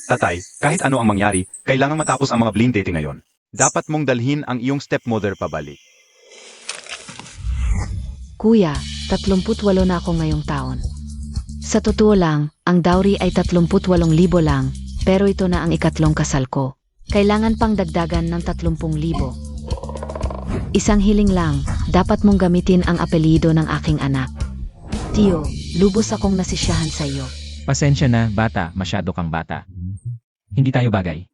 Tatay, kahit ano ang mangyari, kailangang matapos ang mga blind dating ngayon. Dapat mong dalhin ang iyong stepmother pabalik. Kuya, 38 na ako ngayong taon. Sa totoo lang, ang dowry ay 38,000 lang, pero ito na ang ikatlong kasal ko. Kailangan pang dagdagan ng 30,000. Isang hiling lang, dapat mong gamitin ang apelyido ng aking anak. Tio, lubos akong nasisyahan sa iyo. Pasensya na, bata, masyado kang bata. Hindi tayo bagay.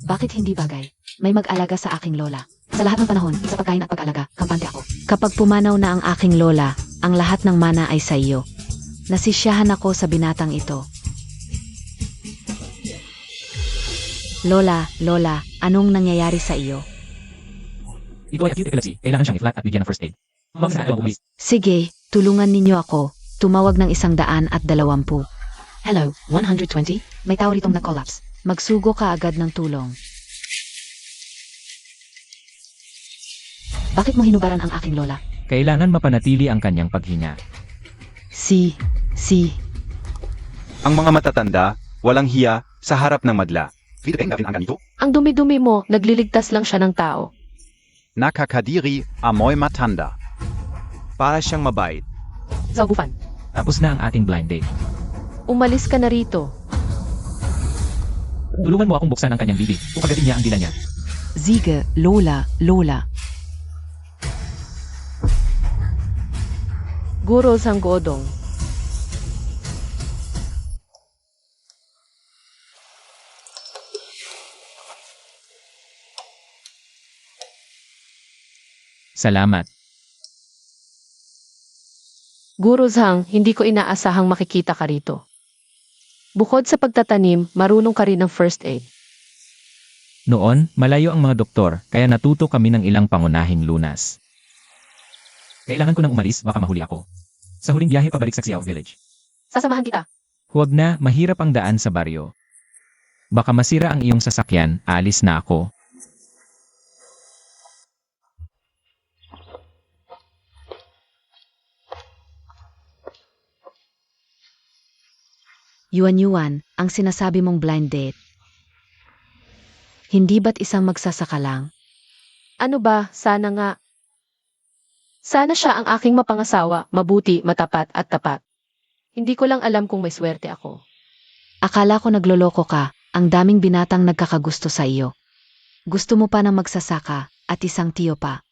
Bakit hindi bagay? May mag-alaga sa aking lola. Sa lahat ng panahon, sa pagkain at pag-alaga, kampante ako. Kapag pumanaw na ang aking lola, ang lahat ng mana ay sa iyo. Nasisyahan ako sa binatang ito. Lola, anong nangyayari sa iyo? Ito ay acute epilepsy. Kailangan siyang i-flat at bigyan ng first aid. Sige, tulungan ninyo ako. Tumawag ng 120. Hello, 120? May tao ritong nag-collapse. Magsugo ka agad ng tulong. Bakit mo hinubaran ang aking lola? Kailangan mapanatili ang kanyang paghinga. Si. Ang mga matatanda, walang hiya, sa harap ng madla. Ang dumi-dumi mo, nagliligtas lang siya ng tao. Nakakadiri, amoy matanda. Para siyang mabait. Zaubufan, Tapos na ang ating blind date. umalis ka na rito. Tulungan mo akong buksan ang kanyang bibig. Upagatin niya ang dila niya. Sige, lola. Guro sang godong. Salamat. Guro Zhang, hindi ko inaasahang makikita ka rito. Bukod sa pagtatanim, marunong ka rin ng first aid. Noon, malayo ang mga doktor, kaya natuto kami ng ilang pangunahing lunas. Kailangan ko nang umalis, baka mahuli ako. Sa huling biyahe pabalik sa Xiao Village. Sasamahan kita. Huwag na, mahirap ang daan sa baryo. Baka masira ang iyong sasakyan, alis na ako. Yuan, ang sinasabi mong blind date. Hindi ba't isang magsasaka lang? Ano ba, sana nga. Sana siya ang aking mapangasawa, mabuti, matapat at tapat. Hindi ko lang alam kung may swerte ako. Akala ko nagloloko ka, ang daming binatang nagkakagusto sa iyo. Gusto mo pa ng magsasaka, at isang tiyo pa.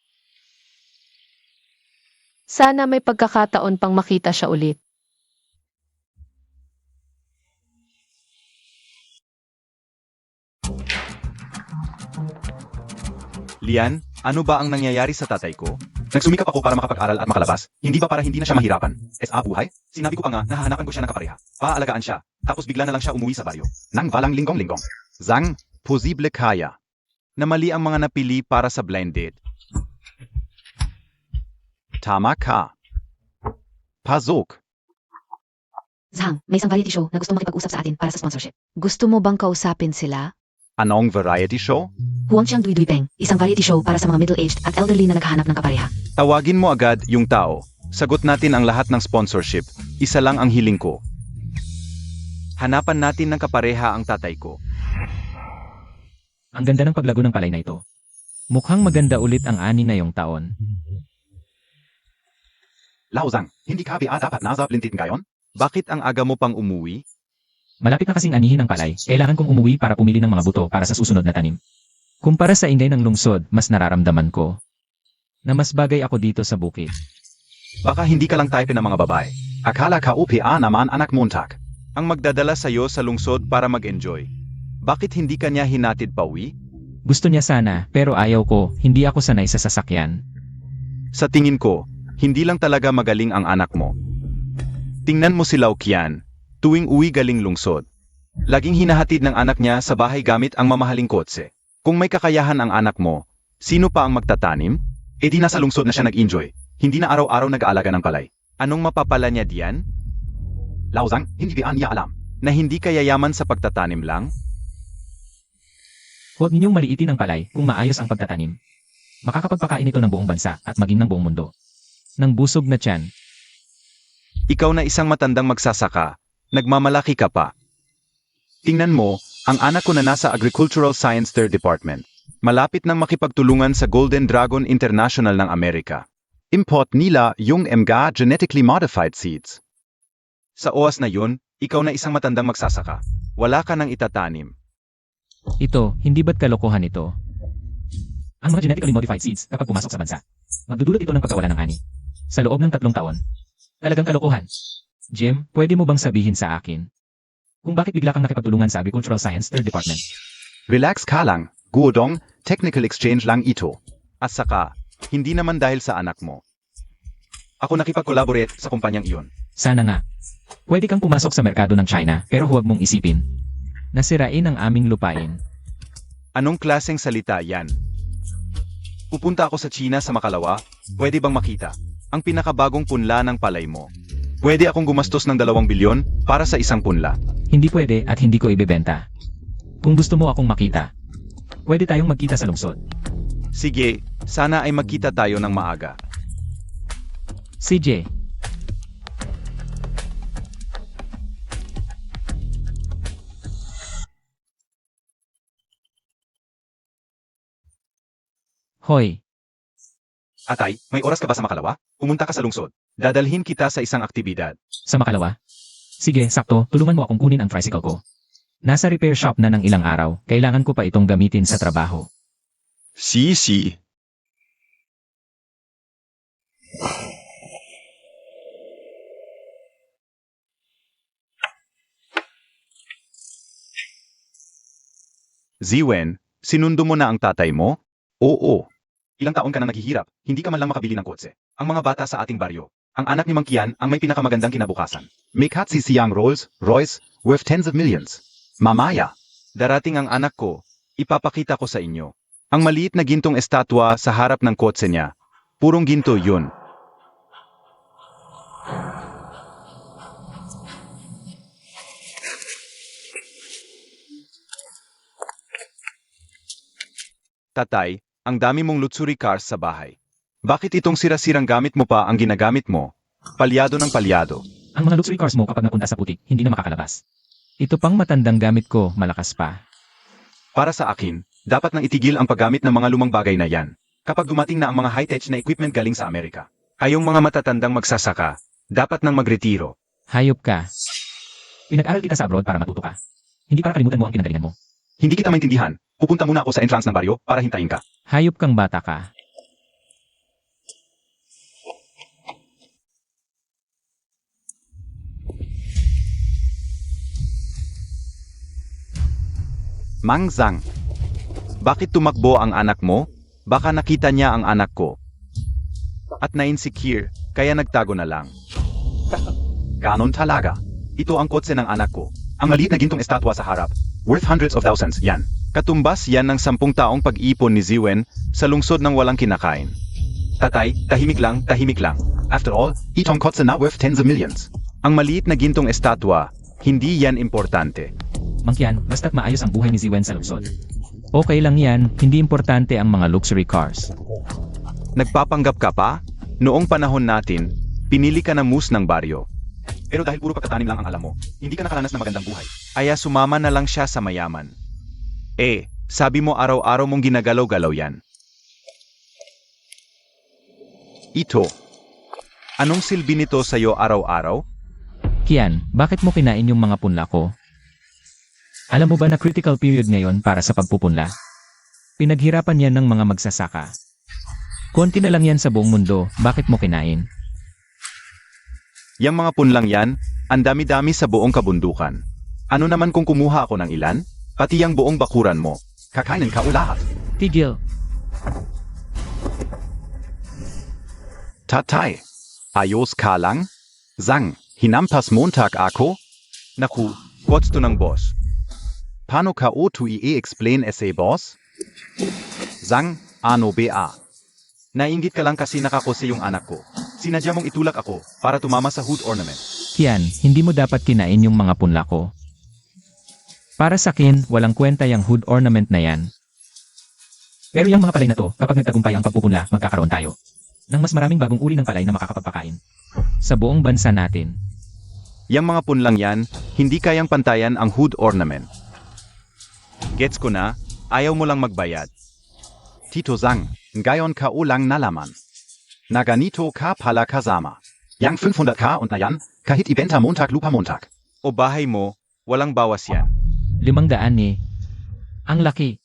Sana may pagkakataon pang makita siya ulit. Lian, ano ba ang nangyayari sa tatay ko? Nagsumikap ako para makapag-aral at makalabas, hindi ba para hindi na siya mahirapan? Buhay? Sinabi ko pa nga, nahahanapan ko siya ng kapareha. Paalagaan siya, tapos bigla na lang siya umuwi sa baryo. Nang walang linggong-linggong. Zang, posible kaya. Na mali ang mga napili para sa blind date. Tama ka. Pasok. Zhang, may isang variety show na gusto makipag-usap sa atin para sa sponsorship. Gusto mo bang kausapin sila? Anong variety show? Huangxiang Dui Dui Peng, isang variety show para sa mga middle-aged at elderly na naghahanap ng kapareha. Tawagin mo agad yung tao. Sagot natin ang lahat ng sponsorship. Isa lang ang hiling ko. Hanapan natin ng kapareha ang tatay ko. Ang ganda ng paglago ng palay na ito. Mukhang maganda ulit ang 6 na yung taon. Laozang, hindi ka dapat nasa plintin ngayon? Bakit ang aga mo pang umuwi? Malapit na kasing anihin ang palay, kailangan kong umuwi para pumili ng mga buto para sa susunod na tanim. Kumpara sa ingay ng lungsod, mas nararamdaman ko na mas bagay ako dito sa bukid. Baka hindi ka lang type ng mga babae. Akala ka UPA naman anak muntak. Ang magdadala sa'yo sa lungsod para mag-enjoy. Bakit hindi ka niya hinatid pauwi? Gusto niya sana, pero ayaw ko, hindi ako sanay sa sasakyan. Sa tingin ko, hindi lang talaga magaling ang anak mo. Tingnan mo si Laukian, tuwing uwi galing lungsod. Laging hinahatid ng anak niya sa bahay gamit ang mamahaling kotse. Kung may kakayahan ang anak mo, sino pa ang magtatanim? Di nasa lungsod na siya nag-enjoy. Hindi na araw-araw nag-aalaga ng palay. Anong mapapala niya diyan? Laozang, hindi ba niya alam na hindi kaya yaman sa pagtatanim lang? Huwag ninyong maliitin ang palay kung maayos ang pagtatanim. Makakapagpakain ito ng buong bansa at maging ng buong mundo. Nang busog na tiyan. Ikaw na isang matandang magsasaka, nagmamalaki ka pa. Tingnan mo, Ang anak ko na nasa Agricultural Science Third Department. Malapit nang makipagtulungan sa Golden Dragon International ng Amerika. Import nila yung mga genetically modified seeds. Sa oras na yun, ikaw na isang matandang magsasaka. Wala ka nang itatanim. Ito, hindi ba't kalokohan ito? Ang mga genetically modified seeds kapag pumasok sa bansa, magdudulot ito ng pagkawala ng ani. Sa loob ng 3 taon. Talagang kalokohan. Jim, pwede mo bang sabihin sa akin kung bakit bigla kang nakipagtulungan sa Agricultural Science Third Department? Relax ka lang, Guodong, technical exchange lang ito. At saka, hindi naman dahil sa anak mo. Ako nakipag-collaborate sa kumpanyang iyon. Sana nga. Pwede kang pumasok sa merkado ng China pero huwag mong isipin nasirain ang aming lupain. Anong klaseng salita yan? Pupunta ako sa China sa makalawa, pwede bang makita ang pinakabagong punla ng palay mo? Pwede akong gumastos ng 2 bilyon para sa isang punla. Hindi pwede at hindi ko ibebenta. Kung gusto mo akong makita, pwede tayong magkita sa lungsod. Sige, sana ay magkita tayo ng maaga. CJ, Hoy, Atay, may oras ka ba sa makalawa? Pumunta ka sa lungsod. Dadalhin kita sa isang aktibidad. sa makalawa? Sige, sakto, tulungan mo akong kunin ang tricycle ko. Nasa repair shop na ng ilang araw, kailangan ko pa itong gamitin sa trabaho. Si. Ziwen, sinundo mo na ang tatay mo? Oo. Ilang taon ka na naghihirap, hindi ka man lang makabili ng kotse. Ang mga bata sa ating baryo, ang anak ni Mang Kian ang may pinakamagandang kinabukasan. May si siyang Rolls Royce worth tens of millions. Mamaya, darating ang anak ko, ipapakita ko sa inyo. Ang maliit na gintong estatwa sa harap ng kotse niya, purong ginto yun. Tatay, ang dami mong luxury cars sa bahay. Bakit itong sira-sirang gamit mo pa ang ginagamit mo? Palyado ng palyado. Ang mga luxury cars mo kapag napunta sa putik, hindi na makakalabas. Ito pang matandang gamit ko, malakas pa. Para sa akin, dapat nang itigil ang paggamit ng mga lumang bagay na yan. Kapag dumating na ang mga high-tech na equipment galing sa Amerika. Ayong mga matatandang magsasaka, dapat nang magretiro. Hayop ka. Pinag-aral kita sa abroad para matuto ka. Hindi para kalimutan mo ang pinagalingan mo. Hindi kita maintindihan. Pupunta muna ako sa entrance ng baryo para hintayin ka. Hayop kang bata ka. Mang Zhang, bakit tumakbo ang anak mo? Baka nakita niya ang anak ko. At na-insecure, kaya nagtago na lang. Ganon talaga. Ito ang kotse ng anak ko. Ang maliit na gintong estatwa sa harap. Worth hundreds of thousands, yan. Katumbas yan ng 10 taong pag-ipon ni Ziwen sa lungsod ng walang kinakain. Tatay, tahimik lang, tahimik lang. After all, itong kotse na worth tens of millions. Ang maliit na gintong estatwa, hindi yan importante. Mang Kian, basta't maayos ang buhay ni Ziwen sa lungsod. Okay lang yan, hindi importante ang mga luxury cars. Nagpapanggap ka pa? Noong panahon natin, pinili ka na mus ng baryo. Pero dahil puro pagtatanim lang ang alam mo, hindi ka nakaranas ng magandang buhay. Aya sumama na lang siya sa mayaman. Sabi mo araw-araw mong ginagalaw-galaw yan. Ito. Anong silbi nito sa'yo araw-araw? Kian, bakit mo kinain yung mga punla ko? Alam mo ba na critical period ngayon para sa pagpupunla? Pinaghirapan yan ng mga magsasaka. Konti na lang yan sa buong mundo, bakit mo kinain? Yang mga punlang yan, ang dami-dami sa buong kabundukan. Ano naman kung kumuha ako ng ilan? Pati yung buong bakuran mo. Kakainin ka o lahat. Tigil. Tatay, ayos ka lang? Zang, hinampas Montag ako? Naku, gusto ng boss. Paano ka o to i-explain ese boss? Zang, ano ba? Nainggit ka lang kasi nakakose yung anak ko. Sinadya mong itulak ako para tumama sa hood ornament. Kian, hindi mo dapat kinain yung mga punla ko. Para sa akin, walang kwenta yung hood ornament na yan. Pero yung mga palay na to, kapag nagtagumpay ang pagpupunla, magkakaroon tayo ng mas maraming bagong uri ng palay na makakapagpakain sa buong bansa natin. Yang mga punlang yan, hindi kayang pantayan ang hood ornament. Gets ko na, ayaw mo lang magbayad. Tito Zhang, ngayon ka ulang nalaman. Na ganito ka pala kasama. Yang 500k und na yan, kahit ibenta Montag lupa Montag. O bahay mo, walang bawas yan. 500 eh. Ang laki.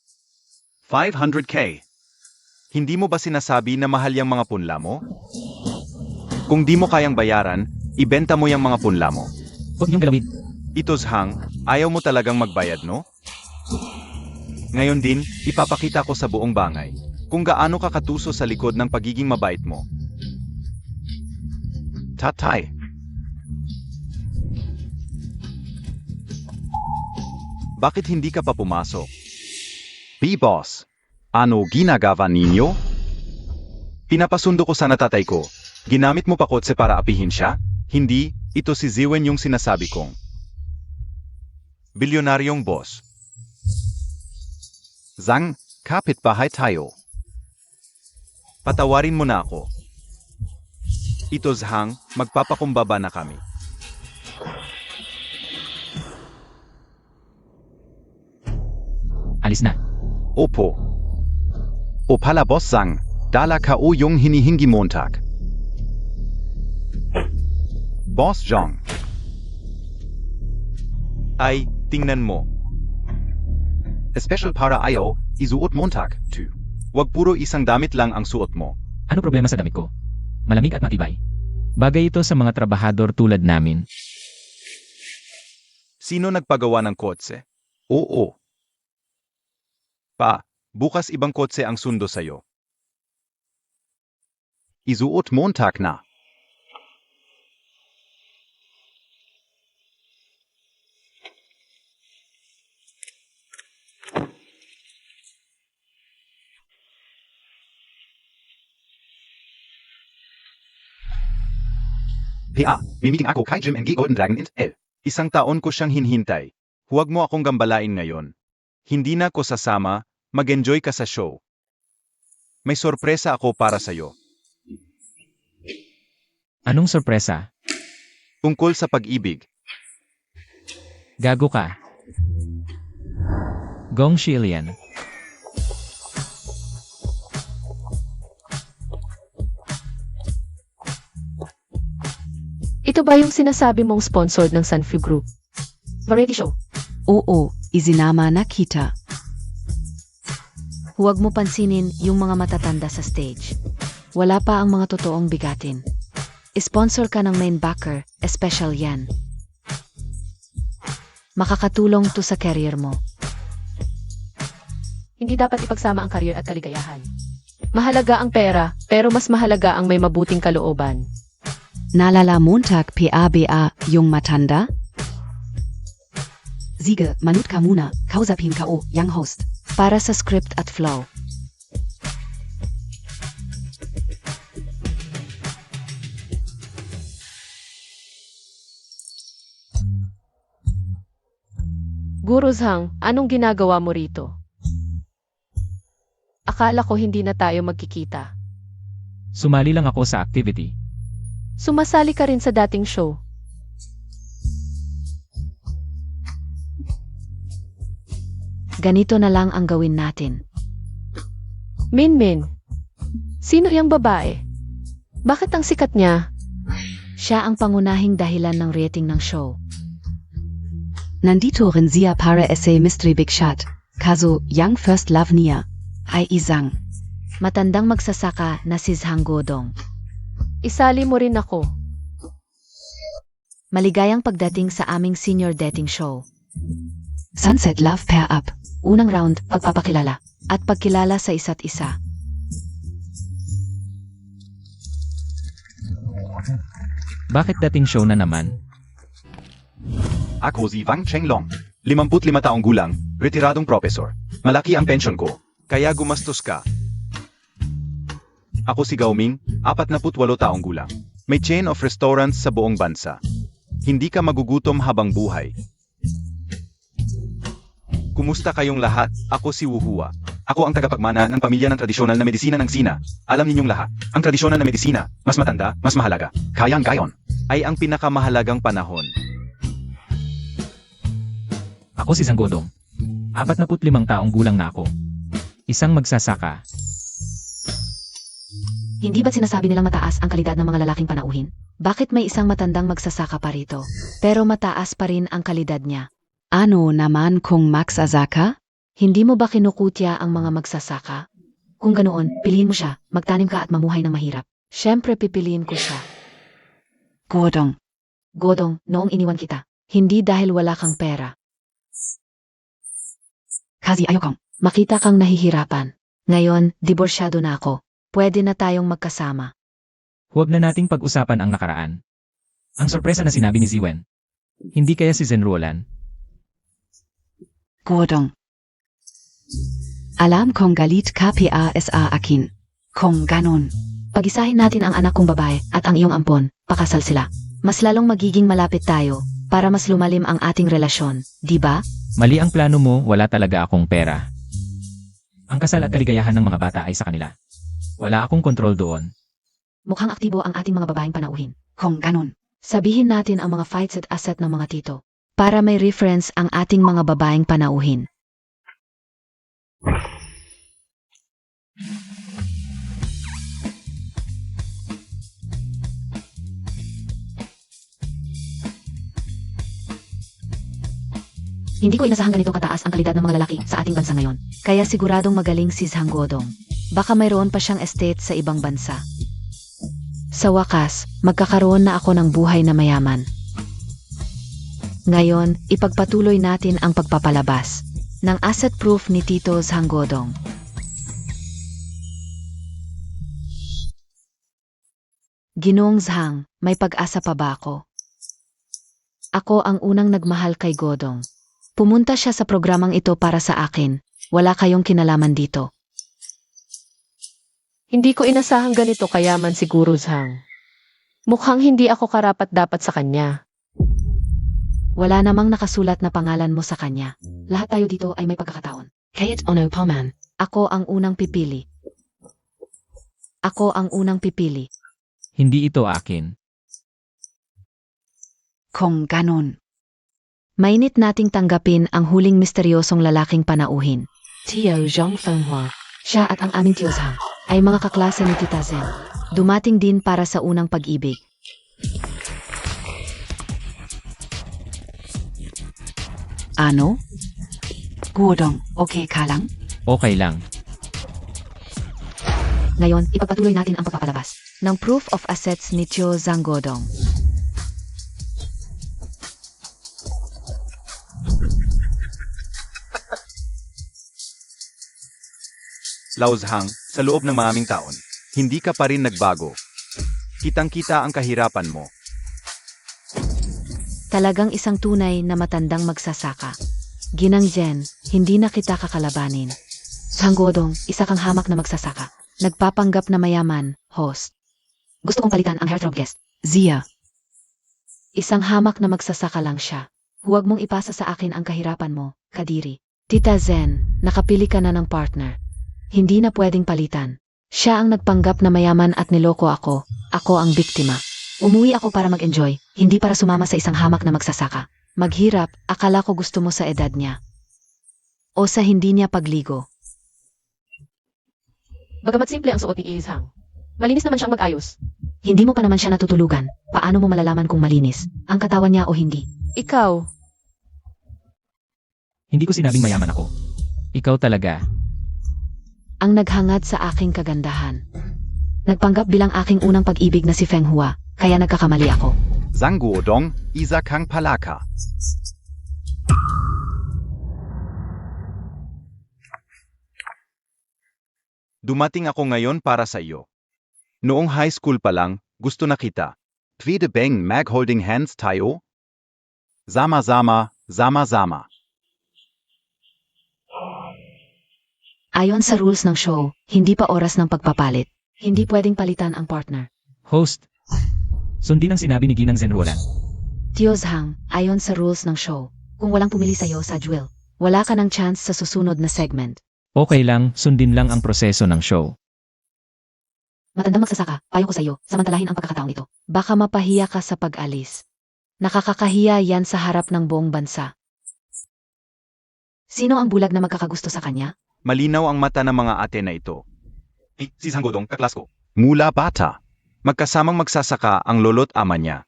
500k. Hindi mo ba sinasabi na mahal yung mga punla mo? Kung di mo kayang bayaran, ibenta mo yung mga punla mo. Huwag niyong galawin. Ito Zhang, ayaw mo talagang magbayad no? Ngayon din, ipapakita ko sa buong bangay kung gaano ka katuso sa likod ng pagiging mabait mo. Tatay. Bakit hindi ka pa pumasok? B-boss, ano ginagawa ninyo? Pinapasundo ko sana tatay ko. Ginamit mo pa kotse para apihin siya? Hindi, ito si Ziwen yung sinasabi kong bilyonaryong boss. Zhang, kapitbahay tayo. Patawarin mo na ako. Ito Zhang, magpapakumbaba na kami. Alis na. Opo. O pala boss Zhang, dala ka o yung hinihingi Montag. Boss Zhang. Ay, tingnan mo. Special para ayo, isuot Montag, 2. Wag puro isang damit lang ang suot mo. Ano problema sa damit ko? Malamig at matibay. Bagay ito sa mga trabahador tulad namin. Sino nagpagawa ng kotse? Oo. Pa, bukas ibang kotse ang sundo sa'yo. Isuot Montag na. PA, may meeting ako kay Jim and Golden Dragon Int L. Isang taon ko siyang hinhintay. Huwag mo akong gambalain ngayon. Hindi na ko sasama, mag-enjoy ka sa show. May sorpresa ako para sa'yo. Anong sorpresa? Tungkol sa pag-ibig. Gago ka. Gong Shilian. Ito ba yung sinasabi mong sponsored ng Sunfu Group? Variety show. Oo, isinama na kita. Huwag mo pansinin yung mga matatanda sa stage. Wala pa ang mga totoong bigatin. Sponsor ka ng main backer, special yan. Makakatulong to sa career mo. Hindi dapat ipagsama ang career at kaligayahan. Mahalaga ang pera, pero mas mahalaga ang may mabuting kalooban. Nalala Montag PABA yung matanda? Sige, manut ka muna, kausapin ka o, yang host. Para sa script at flow. Guru Zhang, anong ginagawa mo rito? Akala ko hindi na tayo magkikita. Sumali lang ako sa activity. Sumasali ka rin sa dating show. Ganito na lang ang gawin natin. Min, sino yung babae? Bakit ang sikat niya? Siya ang pangunahing dahilan ng rating ng show. Nandito rin siya para essay mystery big shot. Kaso, young first love niya. Ay Zhang. Matandang magsasaka na si Zhang Godong. Isali mo rin ako. Maligayang pagdating sa aming senior dating show. Sunset Love Pair Up. Unang round, pagpapakilala. At pagkilala sa isa't isa. Bakit dating show na naman? Ako si Wang Chenglong. 55 taong gulang, retiradong profesor. Malaki ang pension ko, kaya gumastos ka. Ako si Gao Ming, 48 taong gulang. May chain of restaurants sa buong bansa. Hindi ka magugutom habang buhay. Kumusta kayong lahat? Ako si Wu Hua. Ako ang tagapagmana ng pamilya ng tradisyonal na medisina ng Sina. Alam ninyong lahat, ang tradisyonal na medisina, mas matanda, mas mahalaga. Kayang gayon ay ang pinakamahalagang panahon. Ako si Zhang Godong. 45 taong gulang na ako. Isang magsasaka. Hindi ba't sinasabi nilang mataas ang kalidad ng mga lalaking panauhin? Bakit may isang matandang magsasaka pa rito? Pero mataas pa rin ang kalidad niya. Ano naman kung magsasaka? Hindi mo ba kinukutya ang mga magsasaka? Kung ganoon, piliin mo siya, magtanim ka at mamuhay ng mahirap. Siyempre pipiliin ko siya. Godong. Godong, noong iniwan kita. Hindi dahil wala kang pera. Kasi ayokong makita kang nahihirapan. Ngayon, diborsyado na ako. Pwede na tayong magkasama. Huwag na nating pag-usapan ang nakaraan. Ang sorpresa na sinabi ni Ziwen. Hindi kaya si Zenruolan? Godong. Alam kong galit ka sa akin. Kung ganon. Pag-isahin natin ang anak kong babae at ang iyong ampon, pakasal sila. Mas lalong magiging malapit tayo para mas lumalim ang ating relasyon, di ba? Mali ang plano mo, wala talaga akong pera. Ang kasal at kaligayahan ng mga bata ay sa kanila. Wala akong kontrol doon. Mukhang aktibo ang ating mga babaeng panauhin. Kung ganon. Sabihin natin ang mga fights at asset ng mga tito. Para may reference ang ating mga babaeng panauhin. Hindi ko inasahang ganito kataas ang kalidad ng mga lalaki sa ating bansa ngayon. Kaya siguradong magaling si Zhang Godong. Baka mayroon pa siyang estate sa ibang bansa. Sa wakas, magkakaroon na ako ng buhay na mayaman. Ngayon, ipagpatuloy natin ang pagpapalabas ng asset proof ni Tito Zhang Godong. Ginoong Zhang, may pag-asa pa ba ako? Ako ang unang nagmahal kay Godong. Pumunta siya sa programang ito para sa akin. Wala kayong kinalaman dito. Hindi ko inasahang ganito kayaman siguro, Zhang. Mukhang hindi ako karapat-dapat sa kanya. Wala namang nakasulat na pangalan mo sa kanya. Lahat tayo dito ay may pagkakataon. Kahit ono pa man. Ako ang unang pipili. Ako ang unang pipili. Hindi ito akin. Kung ganon. Mainit nating tanggapin ang huling misteryosong lalaking panauhin. Tio Zhang Fenghua. Siya at ang aming Tio Zhang ay mga kaklase ni Tita Zen. Dumating din para sa unang pag-ibig. Ano? Godong, okay ka lang? Okay lang. Ngayon, ipagpatuloy natin ang pagpapalabas ng proof of assets ni Tio Zhang Godong. Lao Zhang, sa loob ng maraming taon, hindi ka pa rin nagbago. Kitang-kita ang kahirapan mo. Talagang isang tunay na matandang magsasaka. Ginang Jen, hindi na kita kakalabanin. Zhang Godong, isa kang hamak na magsasaka. Nagpapanggap na mayaman, host. Gusto kong palitan ang heartthrob guest. Zia. Isang hamak na magsasaka lang siya. Huwag mong ipasa sa akin ang kahirapan mo, Kadiri. Tita Zen, nakapili ka na ng partner. Hindi na pwedeng palitan. Siya ang nagpanggap na mayaman at niloko ako. Ako ang biktima. Umuwi ako para mag-enjoy, hindi para sumama sa isang hamak na magsasaka. Maghirap, akala ko gusto mo sa edad niya. O sa hindi niya pagligo. Bagamat simple ang suot ni Zhang, malinis naman siyang mag-ayos. Hindi mo pa naman siya natutulugan. Paano mo malalaman kung malinis ang katawan niya o hindi? Ikaw, Hindi ko sinabing mayaman ako. Ikaw talaga. Ang naghangad sa aking kagandahan. Nagpanggap bilang aking unang pag-ibig na si Feng Hua, kaya nagkakamali ako. Zhang Godong, isa kang palaka. Dumating ako ngayon para sa iyo. Noong high school pa lang, gusto na kita. Pwede bang mag-holding hands tayo? Zama-zama, zama-zama. Ayon sa rules ng show, hindi pa oras ng pagpapalit. Hindi pwedeng palitan ang partner. Host. Sundin ang sinabi ni Ginang Zenruolan. Tio Zhang, ayon sa rules ng show, kung walang pumili sa'yo sa duel, wala ka ng chance sa susunod na segment. Okay lang, sundin lang ang proseso ng show. Matandang magsasaka, payo ko sa'yo, samantalahin ang pagkakataong ito. Baka mapahiya ka sa pag-alis. Nakakakahiya yan sa harap ng buong bansa. Sino ang bulag na magkakagusto sa kanya? Malinaw ang mata ng mga ate na ito. Si Sanggodong, kaklas ko. Mula bata, magkasamang magsasaka ang lolo't ama niya.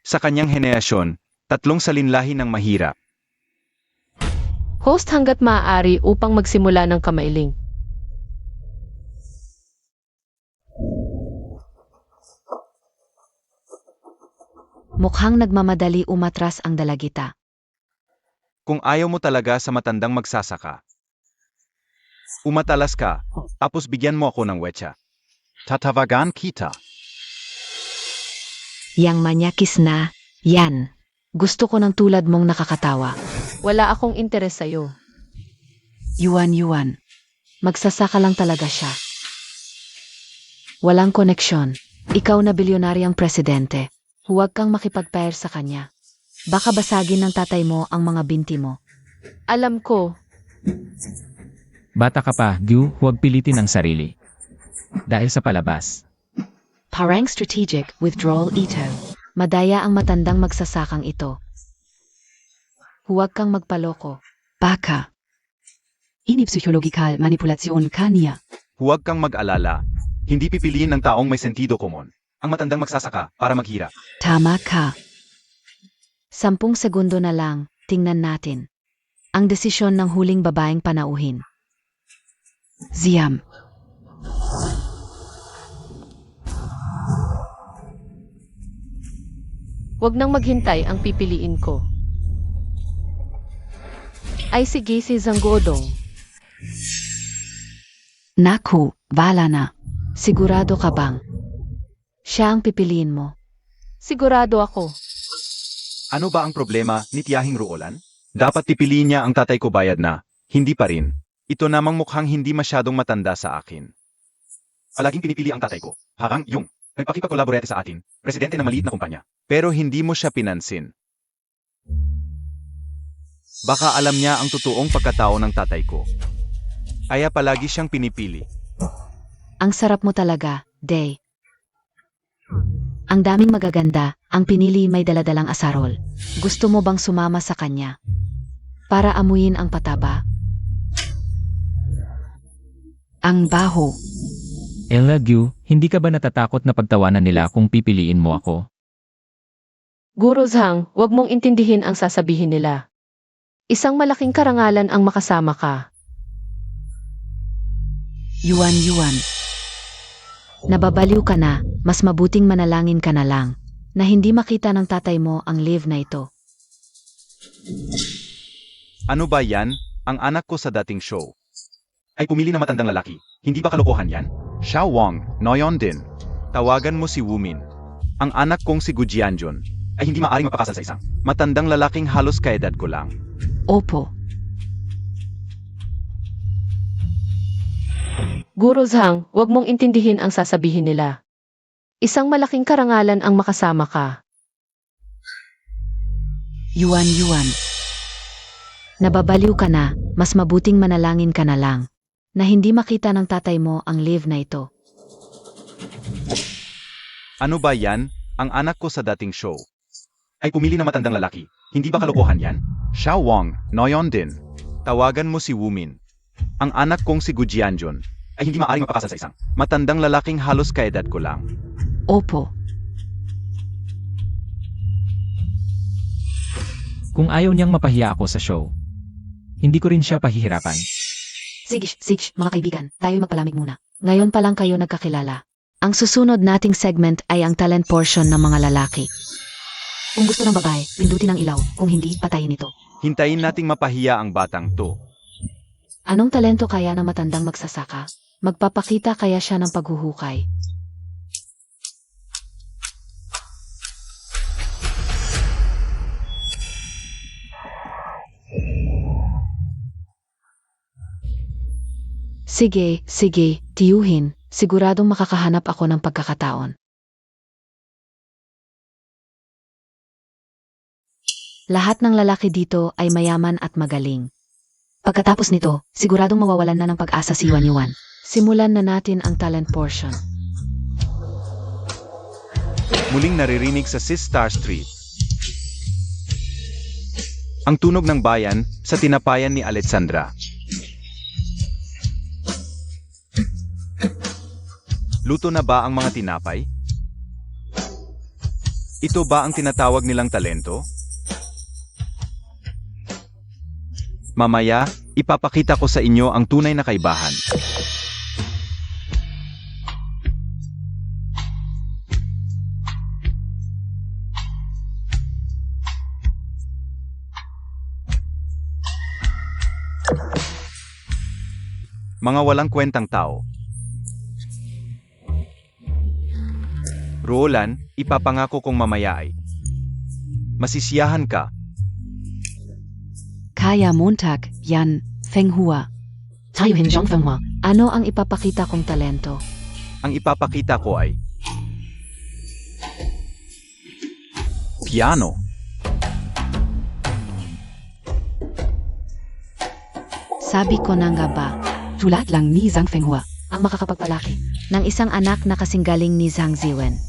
Sa kanyang henerasyon, 3 salinlahi ng mahirap. Host hanggat maaari upang magsimula ng kamailing. Mukhang nagmamadali umatras ang dalagita. Kung ayaw mo talaga sa matandang magsasaka, umatalas ka, tapos bigyan mo ako ng wetsa. Tatawagan kita. Yang manyakis na, yan. Gusto ko ng tulad mong nakakatawa. Wala akong interes sa'yo. Yuan. Magsasaka lang talaga siya. Walang koneksyon. Ikaw na bilyonaryang presidente. Huwag kang makipag-pair sa kanya. Baka basagin ng tatay mo ang mga binti mo. Alam ko, Bata ka pa, Gyu, huwag pilitin ang sarili. Dahil sa palabas. Parang strategic withdrawal ito. Madaya ang matandang magsasakang ito. Huwag kang magpaloko. Baka. Ini psychological manipulation kanya. Huwag kang mag-alala. Hindi pipiliin ng taong may sentido komon ang matandang magsasaka para maghirap. Tama ka. 10 segundo na lang, tingnan natin. Ang desisyon ng huling babaeng panauhin. Ziam. wag nang maghintay ang pipiliin ko. Ay sige si Zanggodong. Naku, bala na. Sigurado ka bang? Siya ang pipiliin mo. Sigurado ako. Ano ba ang problema ni Tiyahing Ruolan? Dapat pipiliin niya ang tatay ko bayad na, hindi pa rin. Ito namang mukhang hindi masyadong matanda sa akin. Palaging pinipili ang tatay ko. Harang yung nagpakipag-kolaborate sa atin, presidente ng maliit na kumpanya. Pero hindi mo siya pinansin. Baka alam niya ang totoong pagkatao ng tatay ko. Kaya palagi siyang pinipili. Ang sarap mo talaga, Day. Ang daming magaganda, ang pinili may daladalang asarol. Gusto mo bang sumama sa kanya? Para amuyin ang pataba? Ang baho. Ella Gyu, hindi ka ba natatakot na pagtawanan nila kung pipiliin mo ako? Guru Zhang, wag mong intindihin ang sasabihin nila. Isang malaking karangalan ang makasama ka. Yuan. Nababaliw ka na, mas mabuting manalangin ka na lang, na hindi makita ng tatay mo ang live na ito. Ano ba yan? Ang anak ko sa dating show. Ay pumili na matandang lalaki. Hindi ba kalokohan yan? Xiao Wang, Noyon din. Tawagan mo si Wumin. Ang anak kong si Gu Jianjun ay hindi maaring mapakasal sa isang matandang lalaking halos kaedad ko lang. Opo. Guru Zhang, wag mong intindihin ang sasabihin nila. Isang malaking karangalan ang makasama ka. Yuan. Nababaliw ka na, mas mabuting manalangin ka na lang, na hindi makita ng tatay mo ang live na ito. Ano ba yan? Ang anak ko sa dating show. Ay pumili na matandang lalaki. Hindi ba kalokohan yan? Xiao Wang, Noyon din. Tawagan mo si Wumin. Ang anak kong si Gu Jianjun ay hindi maaring mapakasal sa isang matandang lalaking halos kaedad ko lang. Opo. Kung ayaw niyang mapahiya ako sa show, hindi ko rin siya pahihirapan. Sige, mga kaibigan, tayo magpalamig muna. Ngayon pa lang kayo nagkakilala. Ang susunod nating segment ay ang talent portion ng mga lalaki. Kung gusto ng babae, pindutin ang ilaw. Kung hindi, patayin ito. Hintayin nating mapahiya ang batang to. Anong talento kaya ng matandang magsasaka? Magpapakita kaya siya ng paghuhukay? Sige, tiyuhin. Siguradong makakahanap ako ng pagkakataon. Lahat ng lalaki dito ay mayaman at magaling. Pagkatapos nito, siguradong mawawalan na ng pag-asa si Yuan. Simulan na natin ang talent portion. Muling naririnig sa Sis Star Street. Ang tunog ng bayan sa tinapayan ni Alexandra. Luto na ba ang mga tinapay? Ito ba ang tinatawag nilang talento? Mamaya, ipapakita ko sa inyo ang tunay na kaibahan. Mga walang kwentang tao. Roland, ipapangako kong mamaya ay masisiyahan ka. Kaya Montag, Yan, Fenghua. Tayo Jong Fenghua. Ano ang ipapakita kong talento? Ang ipapakita ko ay piano. Sabi ko na nga ba, Sulat lang ni Zhang Fenghua. Ang makakapagpalaki. ng isang anak na kasinggaling ni Zhang Ziwen.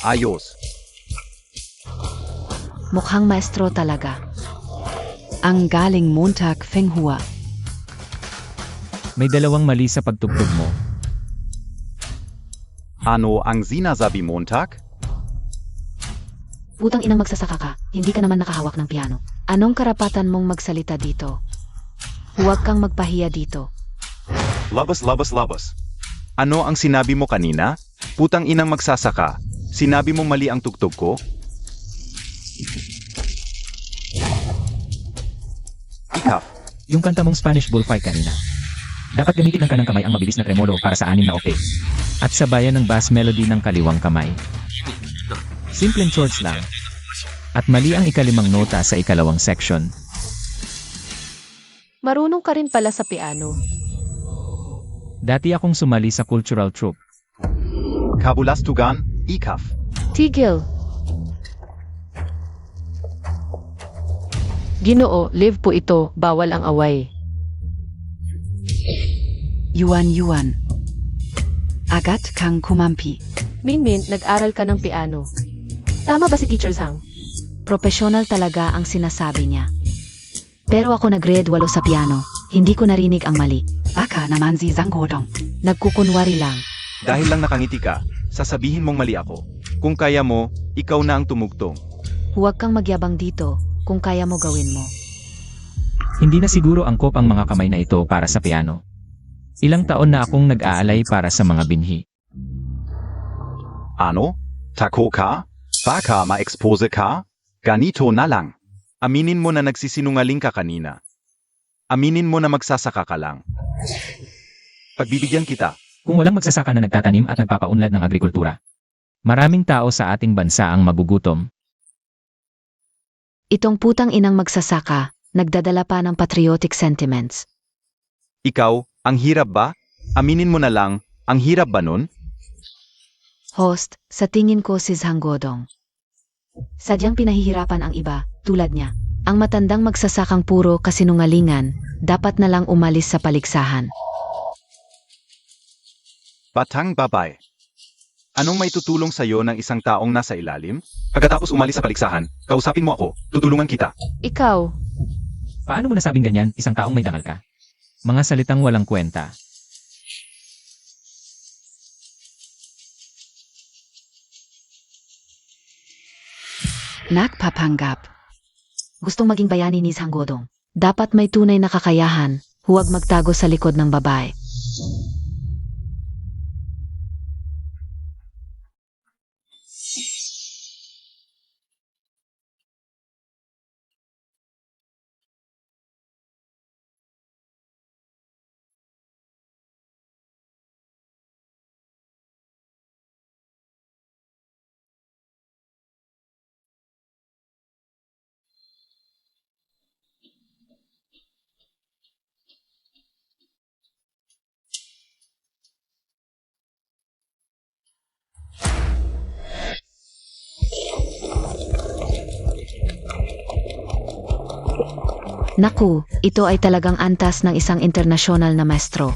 Ayos. Mukhang maestro talaga. Ang galing Montag Fenghua. May dalawang mali sa pagtugtog mo. Ano ang sinasabi Montag? Putang inang magsasaka ka. Hindi ka naman nakahawak ng piano. Anong karapatan mong magsalita dito? Huwag kang magpahiya dito. Labas. Ano ang sinabi mo kanina? Putang inang magsasaka. Sinabi mo mali ang tugtog ko? Ikaf. Yung kanta mong Spanish Bullfight kanina. Dapat gamitin ng kanang kamay ang mabilis na tremolo para sa 6 na octave. At sabayan ng bass melody ng kaliwang kamay. Simpleng chords lang. At mali ang ikalimang nota sa ikalawang section. Marunong ka rin pala sa piano. Dati akong sumali sa cultural troupe. Kabulastugan, Ikaf. Tigil. Ginoo, live po ito, bawal ang away. Yuan. Agat kang kumampi. Minmin, nag-aral ka ng piano. Tama ba si Teacher Zhang? Profesional talaga ang sinasabi niya. Pero ako nag-grade 8 sa piano. Hindi ko narinig ang mali. Baka naman si Zhang Godong. Nagkukunwari lang. Dahil lang nakangiti ka, sasabihin mong mali ako. Kung kaya mo, ikaw na ang tumugtong. Huwag kang magyabang dito kung kaya mo gawin mo. Hindi na siguro angkop ang mga kamay na ito para sa piano. Ilang taon na akong nag-aalay para sa mga binhi. Ano? Tako ka? Baka ma-expose ka? Ganito na lang. Aminin mo na nagsisinungaling ka kanina. Aminin mo na magsasaka ka lang. Pagbibigyan kita. Kung walang magsasaka na nagtatanim at nagpapaunlad ng agrikultura, maraming tao sa ating bansa ang magugutom. Itong putang inang magsasaka, nagdadala pa ng patriotic sentiments. Ikaw, ang hirap ba? Aminin mo na lang, ang hirap ba nun? Host, sa tingin ko si Zhang Godong. Sadyang pinahihirapan ang iba, tulad niya. Ang matandang magsasakang puro kasinungalingan, dapat na lang umalis sa paligsahan. Batang babae. Anong may tutulong sa'yo ng isang taong nasa ilalim? Pagkatapos umalis sa paligsahan, kausapin mo ako, tutulungan kita. Ikaw, Paano mo nasabing ganyan, isang taong may dangal ka? Mga salitang walang kwenta. Nagpapanggap. gustong maging bayani ni Zhang Godong. Dapat may tunay na kakayahan, huwag magtago sa likod ng babae. Naku, ito ay talagang antas ng isang internasyonal na maestro.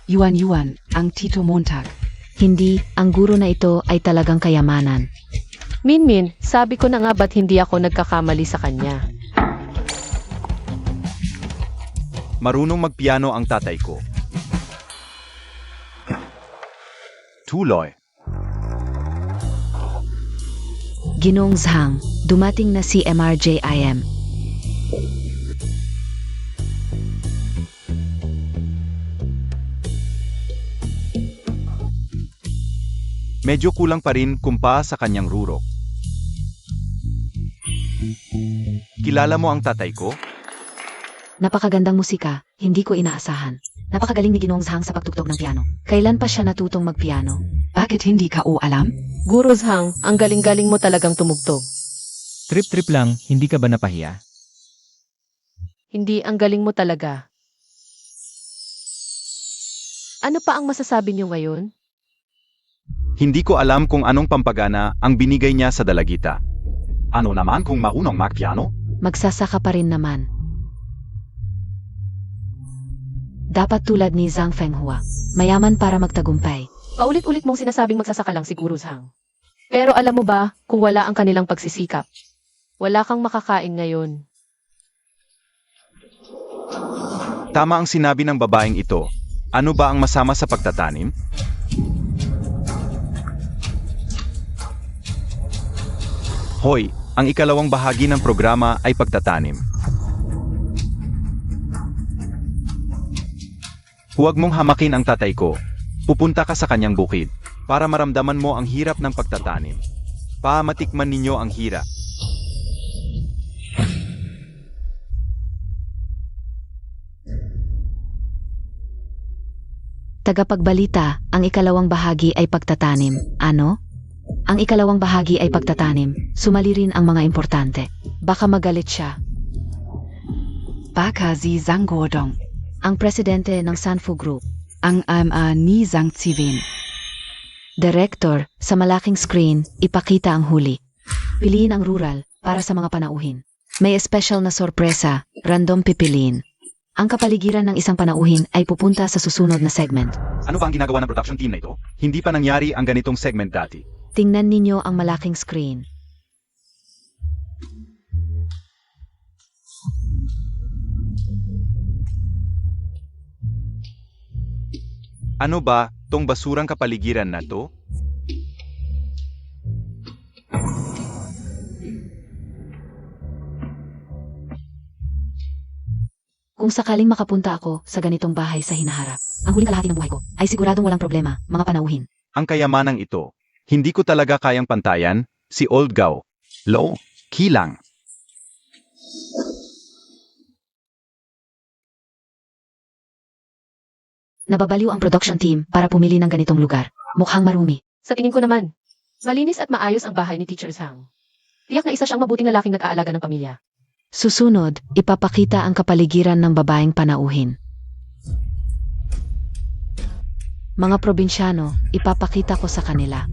Yuan Yuan, ang Tito Montag. Hindi, ang guro na ito ay talagang kayamanan. Minmin, sabi ko na nga ba't hindi ako nagkakamali sa kanya. Marunong magpiano ang tatay ko. Tuloy. Ginoong Zhang, dumating na si MRJIM. Medyo kulang pa rin kumpa sa kanyang rurok. Kilala mo ang tatay ko? Napakagandang musika, hindi ko inaasahan. Napakagaling ni Ginoong Zhang sa pagtugtog ng piano. Kailan pa siya natutong magpiano? Bakit hindi ka o alam? Guro Zhang, ang galing-galing mo talagang tumugtog. Trip-trip lang, hindi ka ba napahiya? Hindi, ang galing mo talaga. Ano pa ang masasabi niyo ngayon? Hindi ko alam kung anong pampagana ang binigay niya sa dalagita. Ano naman kung marunong magpiano? Magsasaka pa rin naman. Dapat tulad ni Zhang Fenghua, mayaman para magtagumpay. Paulit-ulit mong sinasabing magsasaka lang si Guro Zhang. Pero alam mo ba, kung wala ang kanilang pagsisikap, wala kang makakain ngayon. Tama ang sinabi ng babaeng ito. Ano ba ang masama sa pagtatanim? Hoy, ang ikalawang bahagi ng programa ay pagtatanim. Huwag mong hamakin ang tatay ko. Pupunta ka sa kanyang bukid para maramdaman mo ang hirap ng pagtatanim. Matikman ninyo ang hirap. Tagapagbalita, ang ikalawang bahagi ay pagtatanim. Ano? Ang ikalawang bahagi ay pagtatanim. Sumali rin ang mga importante. Baka magalit siya. Baka si Zhang Guodong. Ang presidente ng Sanfu Group. Ang ama ni Zhang Zivin. Director, sa malaking screen, ipakita ang huli. Piliin ang rural para sa mga panauhin. May special na sorpresa, random pipiliin. Ang kapaligiran ng isang panauhin ay pupunta sa susunod na segment. Ano ba ang ginagawa ng production team na ito? Hindi pa nangyari ang ganitong segment dati. Tingnan ninyo ang malaking screen. Ano ba tong basurang kapaligiran na to? Kung sakaling makapunta ako sa ganitong bahay sa hinaharap, ang huling kalahati ng buhay ko ay siguradong walang problema, mga panauhin. Ang kayamanang ito. Hindi ko talaga kayang pantayan, si Old Gao. Lo, kilang. Nababaliw ang production team para pumili ng ganitong lugar. Mukhang marumi. Sa tingin ko naman, malinis at maayos ang bahay ni Teacher Zhang. Tiyak na isa siyang mabuting lalaking nag-aalaga ng pamilya. Susunod, ipapakita ang kapaligiran ng babaeng panauhin. Mga probinsyano, ipapakita ko sa kanila.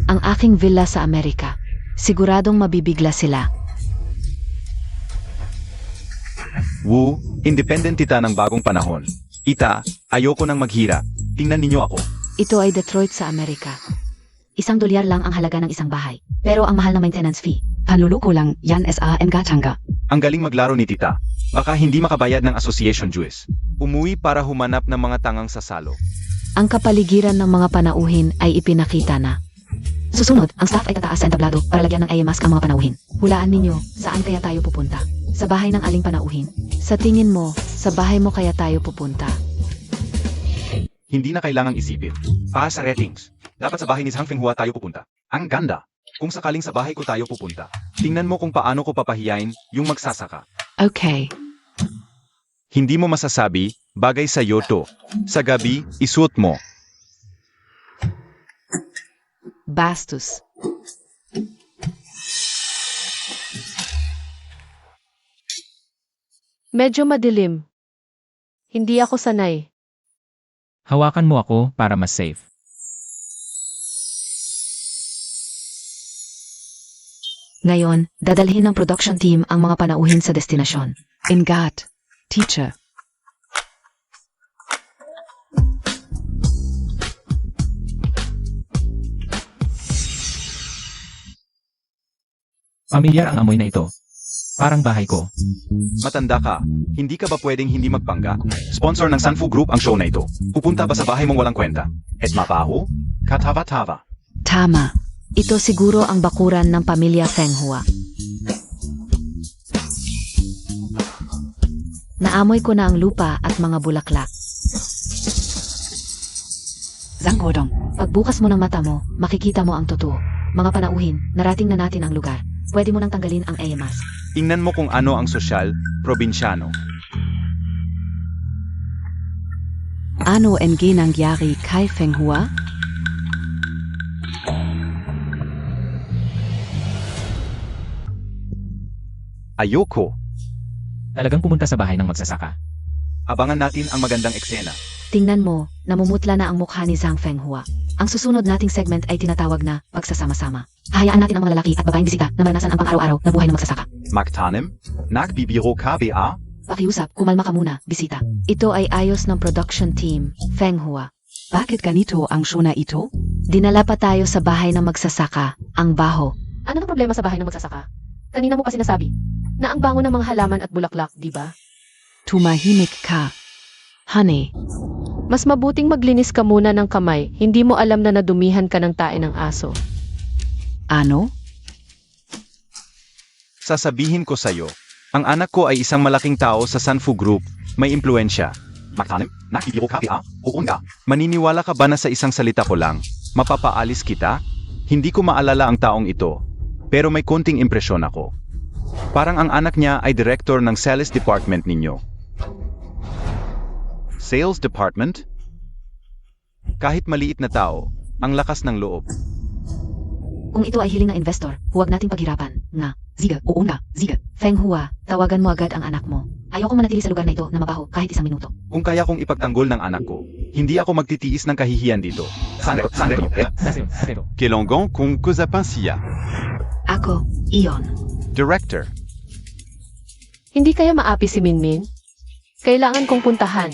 Ang aking villa sa Amerika. Siguradong mabibigla sila. Wu, independent tita ng bagong panahon. Ita, ayoko nang maghirap. Tingnan ninyo ako. Ito ay Detroit sa Amerika. $1 lang ang halaga ng isang bahay. Pero ang mahal na maintenance fee. Panluloko lang, yan SRM Gatanga. Ang galing maglaro ni tita. Baka hindi makabayad ng association dues. Umuwi para humanap ng mga tangang sasalo. Ang kapaligiran ng mga panauhin ay ipinakita na. Susunod, ang staff ay tataas sa entablado para lagyan ng mask ang mga panauhin. Hulaan ninyo, saan kaya tayo pupunta? Sa bahay ng aling panauhin? Sa tingin mo, sa bahay mo kaya tayo pupunta? Hindi na kailangang isipin. Para sa ratings, dapat sa bahay ni Zhang Fenghua tayo pupunta. Ang ganda. Kung sakaling sa bahay ko tayo pupunta, tingnan mo kung paano ko papahiyain yung magsasaka. Okay. Hindi mo masasabi, bagay sa iyo to. Sa gabi, isuot mo. Bastos. Medyo madilim. Hindi ako sanay. Hawakan mo ako para mas safe. Ngayon, dadalhin ng production team ang mga panauhin sa destinasyon. Ingat. Teacher. Pamilyar ang amoy na ito. Parang bahay ko. Matanda ka, hindi ka ba pwedeng hindi magpangga? Sponsor ng Sanfu Group ang show na ito. Pupunta ba sa bahay mong walang kwenta? Et mabaho? Katava-tava. Tama. Ito siguro ang bakuran ng pamilya Feng Hua. Naamoy ko na ang lupa at mga bulaklak. Zanggodong. Pagbukas mo ng mata mo, makikita mo ang totoo. Mga panauhin, narating na natin ang lugar. Pwede mo nang tanggalin ang AMAS. Tingnan mo kung ano ang sosyal, probinsyano. Ano ang nangyari kay Feng Hua? Ayoko. Talagang pumunta sa bahay ng magsasaka. Abangan natin ang magandang eksena. Tingnan mo, namumutla na ang mukha ni Zhang Feng Hua. Ang susunod nating segment ay tinatawag na pagsasama-sama. Hahayaan natin ang mga lalaki at babaeng bisita na maranasan ang pang-araw-araw na buhay ng magsasaka. Magtanim? Nagbibiro ka ba? Pakiusap, kumalma ka muna, bisita. Ito ay ayos ng production team, Feng Hua. Bakit ganito ang show na ito? Dinala pa tayo sa bahay ng magsasaka, ang baho. Ano ang problema sa bahay ng magsasaka? Kanina mo kasi nasabi na ang bango ng mga halaman at bulaklak, di ba? Tumahimik ka. Honey. Mas mabuting maglinis ka muna ng kamay, hindi mo alam na nadumihan ka ng tae ng aso. Ano? Sasabihin ko sa'yo, ang anak ko ay isang malaking tao sa Sanfu Group, may impluensya. Magtanim? Nagbibiro ka ba? Oo nga. Maniniwala ka ba na sa isang salita ko lang, mapapaalis kita? Hindi ko maalala ang taong ito, pero may konting impresyon ako. Parang ang anak niya ay director ng sales department ninyo. Sales department? Kahit maliit na tao, ang lakas ng loob. Kung ito ay hiling ng investor, huwag nating paghirapan. Nga, Ziga. Oo nga. Ziga. Feng Hua, tawagan mo agad ang anak mo. Ayoko manatili sa lugar na ito na mabaho kahit isang minuto. Kung kaya kong ipagtanggol ng anak ko, hindi ako magtitiis ng kahihiyan dito. Sandro. Sandro. Kelongon kung kuzapansiya. Ako, iyon. Director. Hindi kaya maapi si Minmin? Kailangan kong puntahan.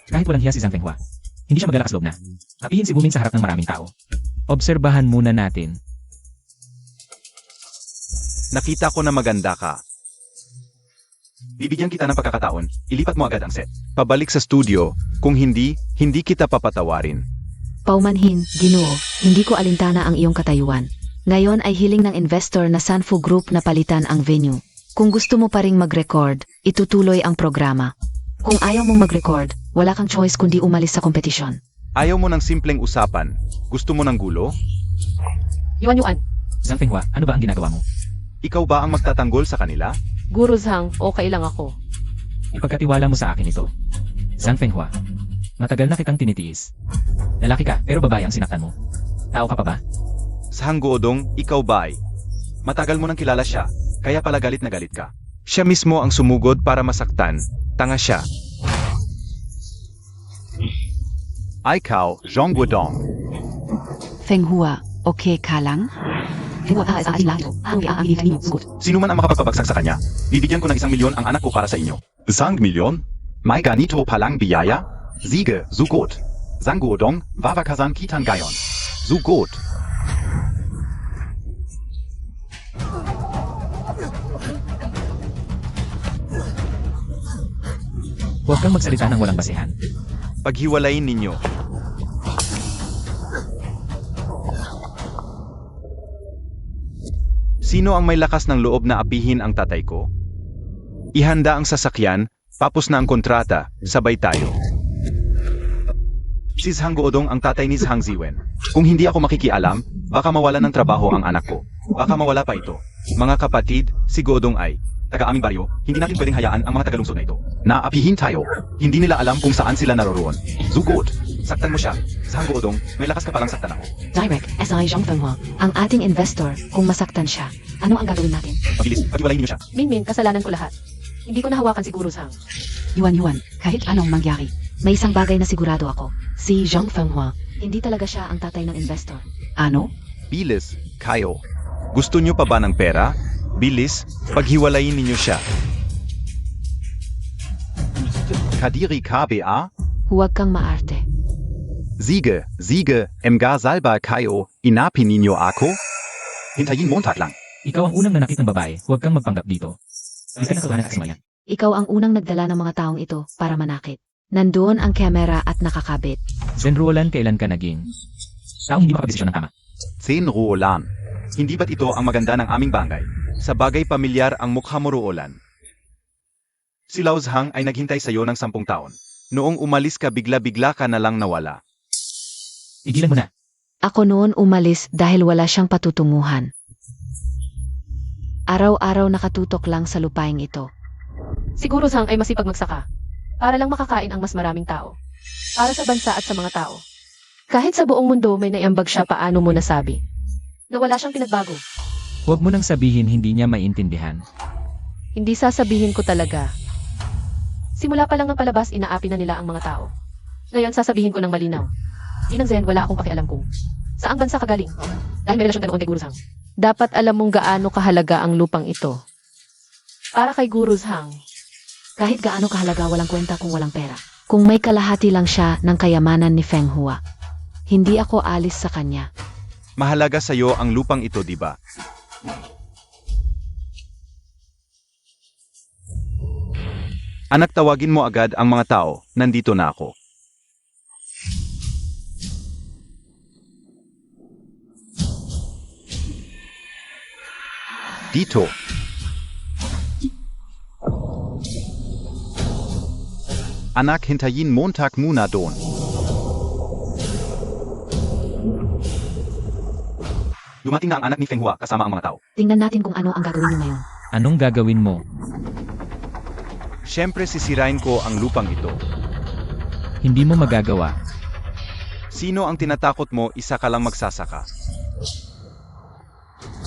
Kahit walang hiya si Zhang Feng Hua, hindi siya magalakas loob na. Apihin si Bumin sa harap ng maraming tao. Obserbahan muna natin. Nakita ko na maganda ka. Bibigyan kita ng pagkakataon, ilipat mo agad ang set. Pabalik sa studio, kung hindi kita papatawarin. Paumanhin, Ginoo, hindi ko alintana ang iyong katayuan. Ngayon ay hiling ng investor na Sanfu Group na palitan ang venue. Kung gusto mo pa ring mag-record, itutuloy ang programa. Kung ayaw mong mag-record, wala kang choice kundi umalis sa kompetisyon. Ayaw mo ng simpleng usapan, gusto mo ng gulo? Yuan. Zhang Feng Hua, ano ba ang ginagawa mo? Ikaw ba ang magtatanggol sa kanila? Guru Zhang, okay lang ako. Ipagkatiwala mo sa akin ito. Zhang Feng Hua, matagal na kitang tinitiis. Lalaki ka, pero babae ang sinaktan mo. Tao ka pa ba? Sa hanggoodong, ikaw ba ay? Matagal mo nang kilala siya, kaya pala galit na galit ka. Siya mismo ang sumugod para masaktan, tanga siya. Ikaw, Zhong Guodong. Feng Hua. Okay ka lang? Feng Hua ka sa ating layo. Ano ang hindi kanino? Sugot. Sino man ang makapagpabagsak sa kanya, bibigyan ko ng 1 milyon ang anak ko para sa inyo. 1 milyon? May ganito palang biyaya? Sige, sugot. Zhang Guodong, Vavakasan Kitan Gayon. Sugot. Huwag kang magsalita ng walang basehan. Paghiwalayin ninyo. Sino ang may lakas ng loob na apihin ang tatay ko? Ihanda ang sasakyan, tapos na ang kontrata, sabay tayo. Si Zhang Guodong ang tatay ni Zhang Ziwen. Kung hindi ako makikialam, baka mawala ng trabaho ang anak ko. Baka mawala pa ito. Mga kapatid, si Godong ay, taga aming baryo, hindi natin pwedeng hayaan ang mga tagalungsod na ito. Naapihin tayo. Hindi nila alam kung saan sila naroroon. Zugot! Saktan mo siya. Zhang Guodong, may lakas ka palang saktan ako. Direct, SI Zhang Feng Hua, ang ating investor, kung masaktan siya, ano ang gagawin natin? Mabilis, paghiwalayin niyo siya. Minmin, kasalanan ko lahat. Hindi ko nahawakan si Guru Zhang. Yuan. Kahit anong mangyari. May isang bagay na sigurado ako. Si Zhang Feng Hua. Hindi talaga siya ang tatay ng investor. Ano? Bilis, kayo. Gusto niyo pa ba ng pera? Bilis, paghiwalayin ninyo siya. Kadiri KBA? Huwag kang maarte. Siege, Mga Salba kayo, inapin ninyo ako? Hintayin Montag lang. Ikaw ang unang nanakit ng babae, huwag kang magpanggap dito. Hindi ka nakatuhanan at simayan. Ikaw ang unang nagdala ng mga taong ito para manakit. Nandoon ang kamera at nakakabit. Zenruolan, kailan ka naging taong hindi makapagdesisyon ng tama? Sen Ruolan. Hindi ba't ito ang maganda ng aming bangay? Sa bagay pamilyar ang mukha mo Ruolan. Si Lao Zhang ay naghintay sa iyo ng 10 taon. Noong umalis ka bigla-bigla ka na lang nawala. Tigilan mo na. Ako noon umalis dahil wala siyang patutunguhan. Araw-araw nakatutok lang sa lupaing ito. Siguro Zhang ay masipag magsaka. Para lang makakain ang mas maraming tao. Para sa bansa at sa mga tao. Kahit sa buong mundo may naiambag siya, paano mo nasabi? Na wala siyang pinagbago. Huwag mo nang sabihin hindi niya maintindihan. Hindi sasabihin ko talaga. Simula pa lang ng palabas, inaapi na nila ang mga tao. Ngayon sasabihin ko ng malinaw. Inang Zen, wala akong pakialam kung saang bansa ka galing. Dahil may relasyon ka noon kay Guru Zhang. Dapat alam mong gaano kahalaga ang lupang ito. Para kay Guru Zhang. Kahit gaano kahalaga, walang kwenta kung walang pera. Kung may kalahati lang siya ng kayamanan ni Feng Hua, hindi ako alis sa kanya. Mahalaga sa iyo ang lupang ito, di ba? Anak, tawagin mo agad ang mga tao. Nandito na ako. Dito. Anak, hintayin Montag muna doon. Dumating na ang anak ni Feng Hua kasama ang mga tao. Tingnan natin kung ano ang gagawin niyo ngayon. Anong gagawin mo? Siyempre sisirain ko ang lupang ito. Hindi mo magagawa. Sino ang tinatakot mo, isa ka lang magsasaka?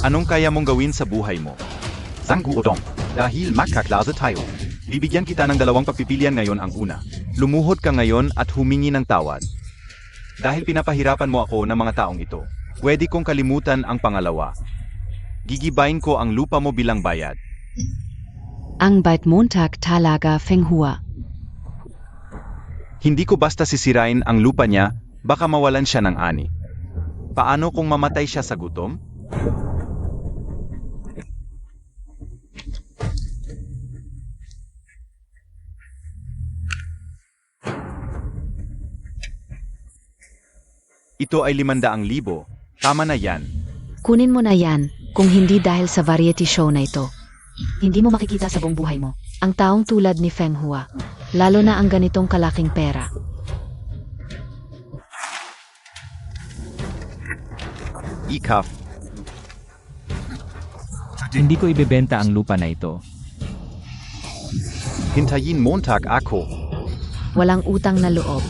Anong kaya mong gawin sa buhay mo? Zanggu Odong, dahil magkaklase tayo. Bibigyan kita ng 2 pagpipilian ngayon. Ang una, lumuhod ka ngayon at humingi ng tawad. Dahil pinapahirapan mo ako ng mga taong ito, pwede kong kalimutan ang pangalawa. Gigibayin ko ang lupa mo bilang bayad. Ang bait Montag talaga Feng Hua. Hindi ko basta sisirain ang lupa niya, baka mawalan siya ng ani. Paano kung mamatay siya sa gutom? Ito ay 500,000. Tama na yan. Kunin mo na yan, kung hindi dahil sa variety show na ito. Hindi mo makikita sa buong buhay mo ang taong tulad ni Feng Hua, lalo na ang ganitong kalaking pera. Ikaf. Hindi ko ibebenta ang lupa na ito. Hintayin Montag ako. Walang utang na loob.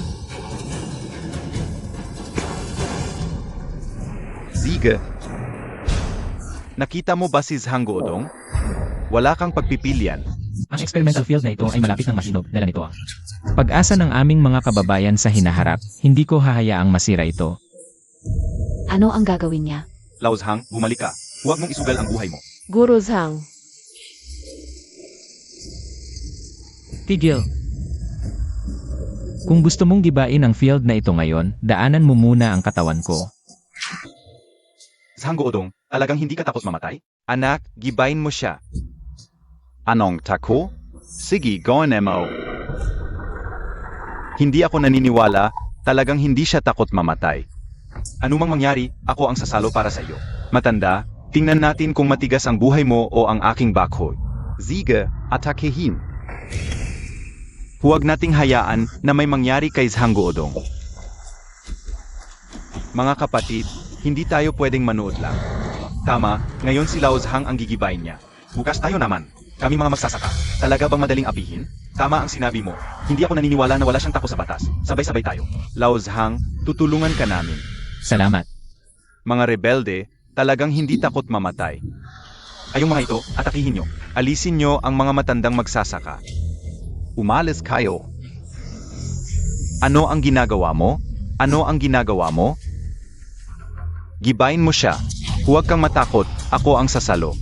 Siege. Nakita mo ba si Zhang Godong? Wala kang pagpipilian. Ang experimental field na ito ay malapit ng masinog, dala nito. Pag-asa ng aming mga kababayan sa hinaharap, hindi ko hahayaang masira ito. Ano ang gagawin niya? Lao Zhang, bumalik ka. Huwag mong isugal ang buhay mo. Guru Zhang. Tigil. Kung gusto mong gibain ang field na ito ngayon, daanan mo muna ang katawan ko. Zhang Godong, talagang hindi ka takot mamatay? Anak, gibayin mo siya. Anong tako? Sige, gawin mo. Hindi ako naniniwala, talagang hindi siya takot mamatay. Anumang mangyari, ako ang sasalo para sa iyo. Matanda, tingnan natin kung matigas ang buhay mo o ang aking bakhoy. Sige, atakehin. Huwag nating hayaan na may mangyari kay Zhang Godong. Mga kapatid, hindi tayo pwedeng manood lang. Tama, ngayon si Lao Zhang ang gigibayin niya. Bukas tayo naman. Kami mga magsasaka. Talaga bang madaling apihin? Tama ang sinabi mo. Hindi ako naniniwala na wala siyang tako sa batas. Sabay-sabay tayo. Lao Zhang, tutulungan ka namin. Salamat. Mga rebelde, talagang hindi takot mamatay. Kayong mga ito, atakihin nyo. Alisin nyo ang mga matandang magsasaka. Umalis kayo. Ano ang ginagawa mo? Ano ang ginagawa mo? Gibayin mo siya. Huwag kang matakot, ako ang sasalo.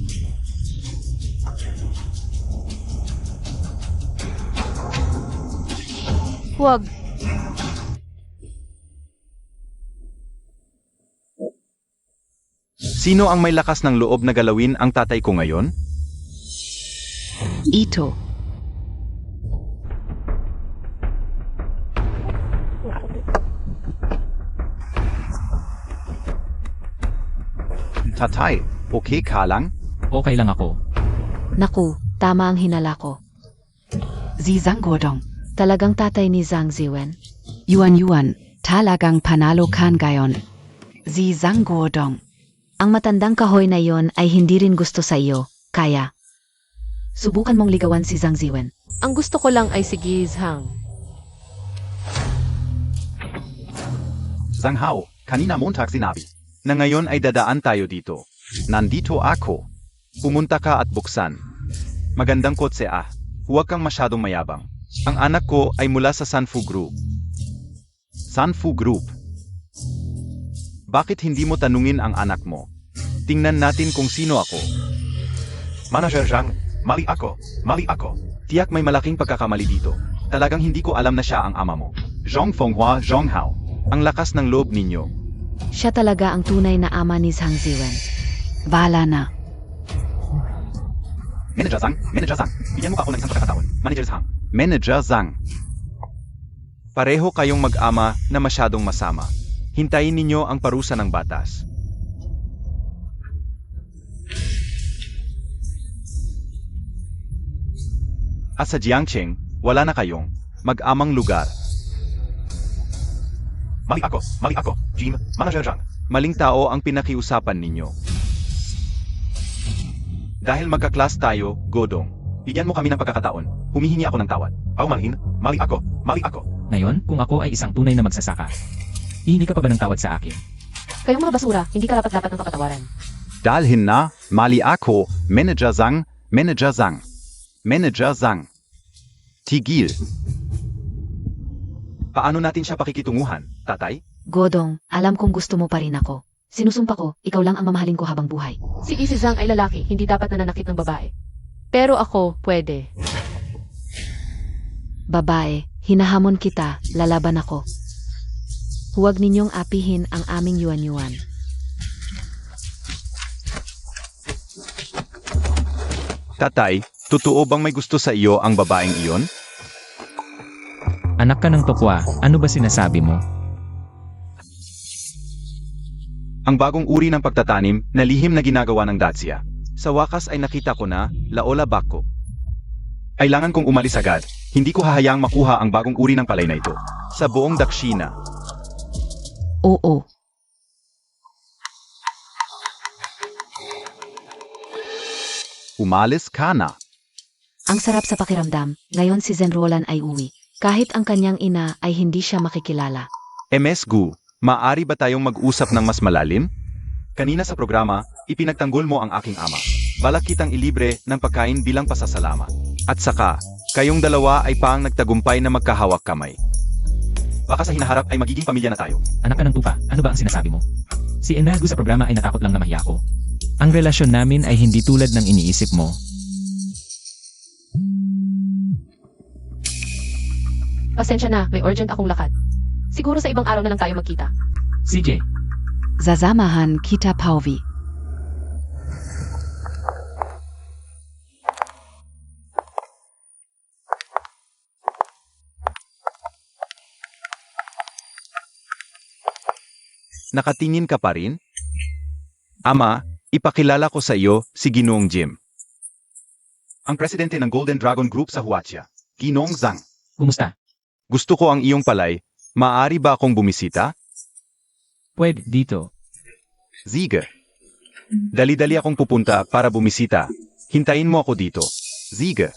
Huwag. Sino ang may lakas ng loob na galawin ang tatay ko ngayon? Ito. Tatay, okay ka lang? Okay lang ako. Naku, tama ang hinala ko. Si Zhang Guodong. Talagang tatay ni Zhang Ziwen. Yuan Yuan. Talagang panalo kan gayon. Si Zhang Guodong. Ang matandang kahoy na yon ay hindi rin gusto sa iyo, kaya. Subukan mong ligawan si Zhang Ziwen. Ang gusto ko lang ay si Gizhang. Zhang Hao, kanina Montag sinabi na ngayon ay dadaan tayo dito. Nandito ako. Pumunta ka at buksan. Magandang kotse ah. Huwag kang masyadong mayabang. Ang anak ko ay mula sa Sanfu Group. Sanfu Group. Bakit hindi mo tanungin ang anak mo? Tingnan natin kung sino ako. Manager Zhang, mali ako. Mali ako. Tiyak may malaking pagkakamali dito. Talagang hindi ko alam na siya ang ama mo. Zhong Fenghua, Zhong Hao. Ang lakas ng loob ninyo. Siya talaga ang tunay na ama ni Zhang Ziwen. Bahala na. Manager Zhang, bigyan mo ka ako ng isang pagkakataon. Manager Zhang. Manager Zhang. Pareho kayong mag-ama na masyadong masama. Hintayin ninyo ang parusa ng batas. At sa Jiangqing, wala na kayong mag-amang lugar. Mali ako, Jim, Manager Zhang. Maling tao ang pinakiusapan ninyo. Dahil magka-class tayo, Godong, bigyan mo kami ng pagkakataon. Humihingi ako ng tawad. Paumanhin, mali ako. Ngayon, kung ako ay isang tunay na magsasaka, hihingi ka pa ba ng tawad sa akin? Kayong mga basura, hindi karapat-dapat ng kapatawaran. Dalhin na, mali ako, Manager Zhang. Tigil. Paano natin siya pakikitunguhan, tatay? Godong, alam kong gusto mo pa rin ako. Sinusumpa ko, ikaw lang ang mamahalin ko habang buhay. Si Isi Zhang ay lalaki, hindi dapat nananakit ng babae. Pero ako, pwede. Babae, hinahamon kita, lalaban ako. Huwag ninyong apihin ang aming yuan-yuan. Tatay, totoo bang may gusto sa iyo ang babaeng iyon? Anak ka ng tokwa, ano ba sinasabi mo? Ang bagong uri ng pagtatanim na lihim na ginagawa ng Dacia. Sa wakas ay nakita ko na, Laola Bako. Kailangan kong umalis agad. Hindi ko hahayaang makuha ang bagong uri ng palay na ito. Sa buong Dakshina. Oo. Umalis ka na. Ang sarap sa pakiramdam, ngayon si Zen Roland ay uwi. Kahit ang kanyang ina ay hindi siya makikilala. MS Gu, maaari ba tayong mag-usap ng mas malalim? Kanina sa programa, ipinagtanggol mo ang aking ama. Balak kitang ilibre ng pagkain bilang pasasalamat. At saka, kayong dalawa ay paang nagtagumpay na magkahawak kamay. Baka sa hinaharap ay magiging pamilya na tayo. Anak ka ng tupa, ano ba ang sinasabi mo? Si Enagu sa programa ay natakot lang na mahiya ko. Ang relasyon namin ay hindi tulad ng iniisip mo. Pasensya na, may urgent akong lakad. Siguro sa ibang araw na lang tayo magkita. CJ, Sasamahan kita Pauvi. Nakatingin ka pa rin? Ama, ipakilala ko sa iyo si Ginoong Jim. Ang presidente ng Golden Dragon Group sa Huatia, Ginoong Zhang. kumusta? Gusto ko ang iyong palay. Maaari ba akong bumisita? Pwede dito. Ziga. Dali-dali akong pupunta para bumisita. Hintayin mo ako dito. Ziga.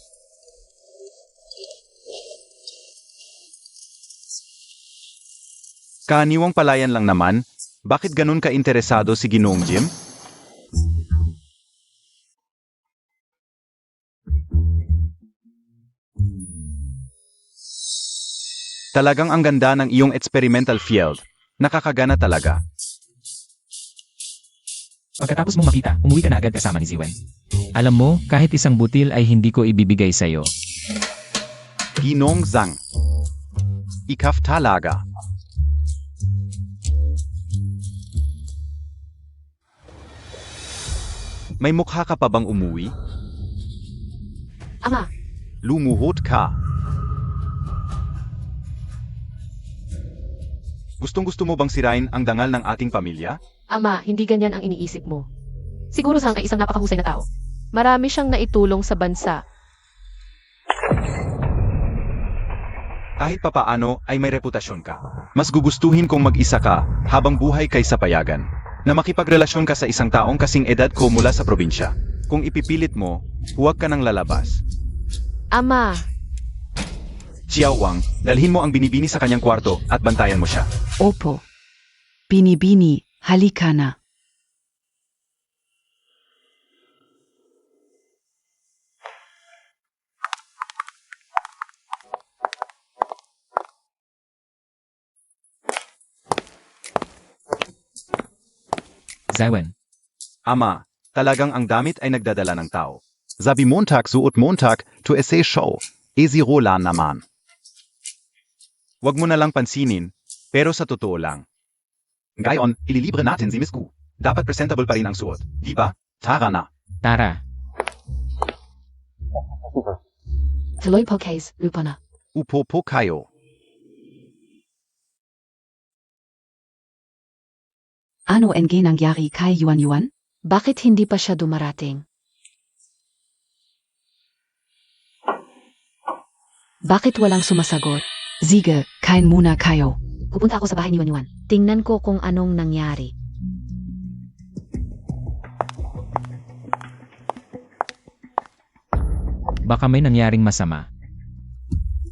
Kaniwang palayan lang naman. Bakit ganun ka interesado si Ginoong Jim? Talagang ang ganda ng iyong experimental field. Nakakagana talaga. Pagkatapos mong makita, umuwi ka na agad kasama ni Ziwen. Alam mo, kahit isang butil ay hindi ko ibibigay sa'yo. Ginoong Zhang. Ikaf talaga. May mukha ka pa bang umuwi? Ama, Lumuhod ka. Gustong-gusto mo bang sirain ang dangal ng ating pamilya? Ama, hindi ganyan ang iniisip mo. Siguro Zhang ay isang napakahusay na tao. Marami siyang naitulong sa bansa. Kahit papaano ay may reputasyon ka. Mas gugustuhin kong mag-isa ka habang buhay kaysa payagan. Na makipagrelasyon ka sa isang taong kasing edad ko mula sa probinsya. Kung ipipilit mo, huwag ka nang lalabas. Ama, Xiao Wang, dalhin mo ang binibini sa kanyang kwarto at bantayan mo siya. Opo. Bini-bini, halika na. Zaiwen, Ama, talagang ang damit ay nagdadala ng tao. Sabi Montag suot Montag to essay show. Ezirola naman. Huwag mo na lang pansinin, pero sa totoo lang. Ngayon, ililibre natin si Miss Gu. Dapat presentable pa rin ang suot, di ba? Tara na. Tara. tuloy po case, lupa na. Upo po kayo. Ano ang nangyari kay Yuan Yuan? Bakit hindi pa siya dumarating? Bakit walang sumasagot? Sige, kain muna kayo. Pupunta ako sa bahay ni Yuan Yuan. Tingnan ko kung anong nangyari. Baka may nangyaring masama.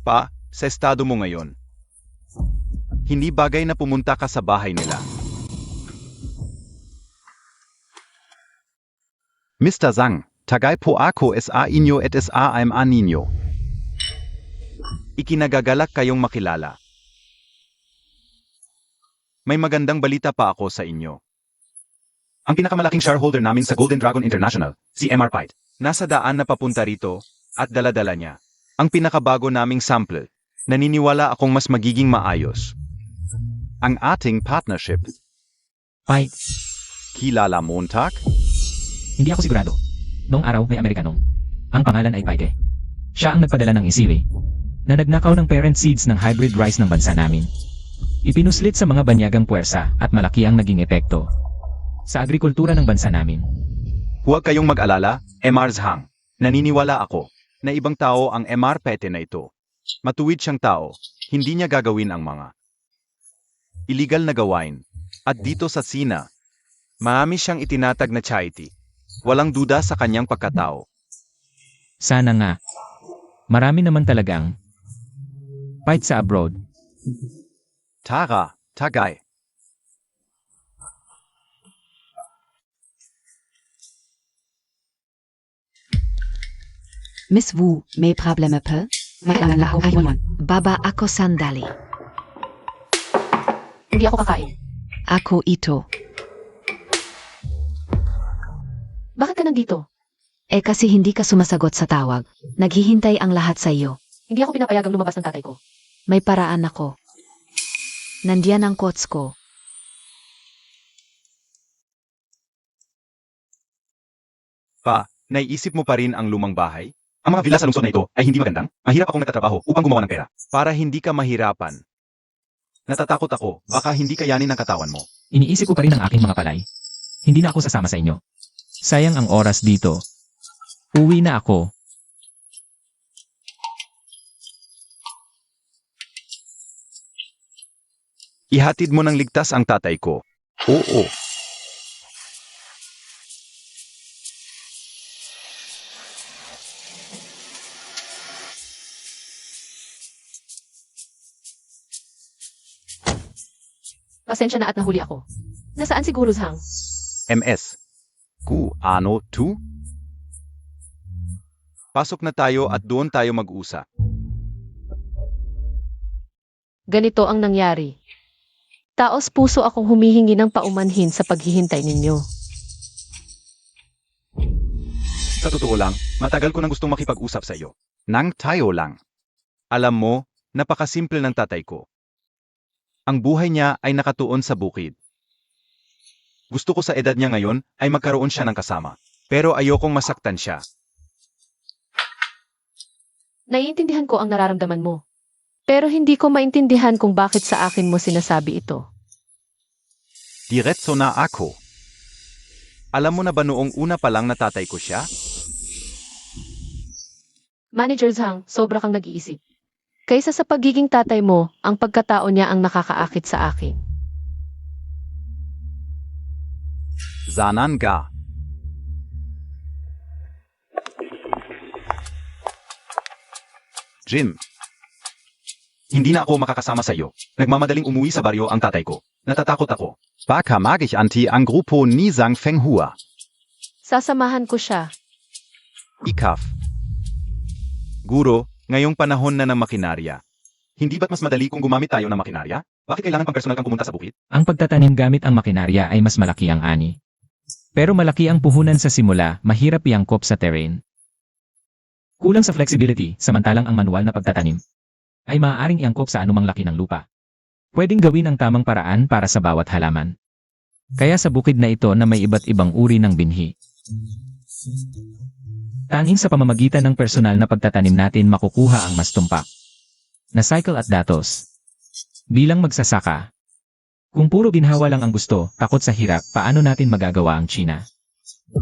Pa, sa estado mo ngayon. Hindi bagay na pumunta ka sa bahay nila. Mr. Zhang, tagay po ako sa inyo at sa ninyo. Ikinagagalak kayong makilala. May magandang balita pa ako sa inyo. Ang pinakamalaking shareholder namin sa Golden Dragon International, si MR Pite, nasa daan na papunta rito at daladala niya ang pinakabago naming sample. Naniniwala akong mas magiging maayos. Ang ating partnership, Pai, kilala Montag? hindi ako sigurado. Noong araw may Amerikanong. Ang pangalan ay Paige. Siya ang nagpadala ng isili na nagnakaw ng parent seeds ng hybrid rice ng bansa namin. Ipinuslit sa mga banyagang puwersa at malaki ang naging epekto sa agrikultura ng bansa namin. Huwag kayong mag-alala, MR Zhang. Naniniwala ako na ibang tao ang MR Pete na ito. Matuwid siyang tao, hindi niya gagawin ang mga illegal na gawain. At dito sa Sina, marami siyang itinatag na charity. Walang duda sa kanyang pagkatao. Sana nga. Marami naman talagang fight sa abroad. Tara, tagay. Miss Wu, may problema pa? Kailangan lang ako kay Yuan Yuan. Baba ako sandali. Hindi ako kakain. Ako ito. Bakit ka nandito? Kasi hindi ka sumasagot sa tawag. Naghihintay ang lahat sa iyo. Hindi ako pinapayagang lumabas ng tatay ko. May paraan ako. Nandiyan ang coats ko. Pa, naiisip mo pa rin ang lumang bahay? Ang mga villa sa lungsod na ito ay hindi magandang? Mahirap akong nagtatrabaho upang gumawa ng pera. Para hindi ka mahirapan. Natatakot ako, baka hindi kayanin ang katawan mo. Iniisip ko pa rin ang aking mga palay. Hindi na ako sasama sa inyo. Sayang ang oras dito. Uwi na ako. Ihatid mo ng ligtas ang tatay ko. Oo. Pasensya na at nahuli ako. Nasaan siguro Zhang? MS. Ku, ano, tu? Pasok na tayo at doon tayo mag-usap. Ganito ang nangyari. Taos puso akong humihingi ng paumanhin sa paghihintay ninyo. Sa totoo lang, matagal ko nang gustong makipag-usap sa iyo. Nang tayo lang. Alam mo, Napakasimple ng tatay ko. Ang buhay niya ay nakatuon sa bukid. Gusto ko sa edad niya ngayon ay magkaroon siya ng kasama. Pero ayokong masaktan siya. Naiintindihan ko ang nararamdaman mo. Pero hindi ko maintindihan kung bakit sa akin mo sinasabi ito. Diretso na ako. Alam mo na ba noong una pa lang na tatay ko siya? Manager Zhang, sobra kang nag-iisip. Kaysa sa pagiging tatay mo, ang pagkatao niya ang nakakaakit sa akin. Zanan ga. Jim. Hindi na ako makakasama sa iyo. Nagmamadaling umuwi sa baryo ang tatay ko. Natatakot ako. Baka mag ich anti ang grupo ni Zhang Fenghua. Sasamahan ko siya. Ikaf. Guro, ngayong panahon na ng makinarya. Hindi ba't mas madali kung gumamit tayo ng makinarya? Bakit kailangan pang personal kang pumunta sa bukid? Ang pagtatanim gamit ang makinarya ay mas malaki ang ani. Pero malaki ang puhunan sa simula, mahirap iangkop sa terrain. Kulang sa flexibility, samantalang ang manual na pagtatanim ay maaaring iangkop sa anumang laki ng lupa. Pwedeng gawin ang tamang paraan para sa bawat halaman. Kaya sa bukid na ito na may iba't ibang uri ng binhi. Tanging sa pamamagitan ng personal na pagtatanim natin makukuha ang mas tumpak na cycle at datos. Bilang magsasaka, kung puro ginhawa lang ang gusto, takot sa hirap, paano natin magagawa ang China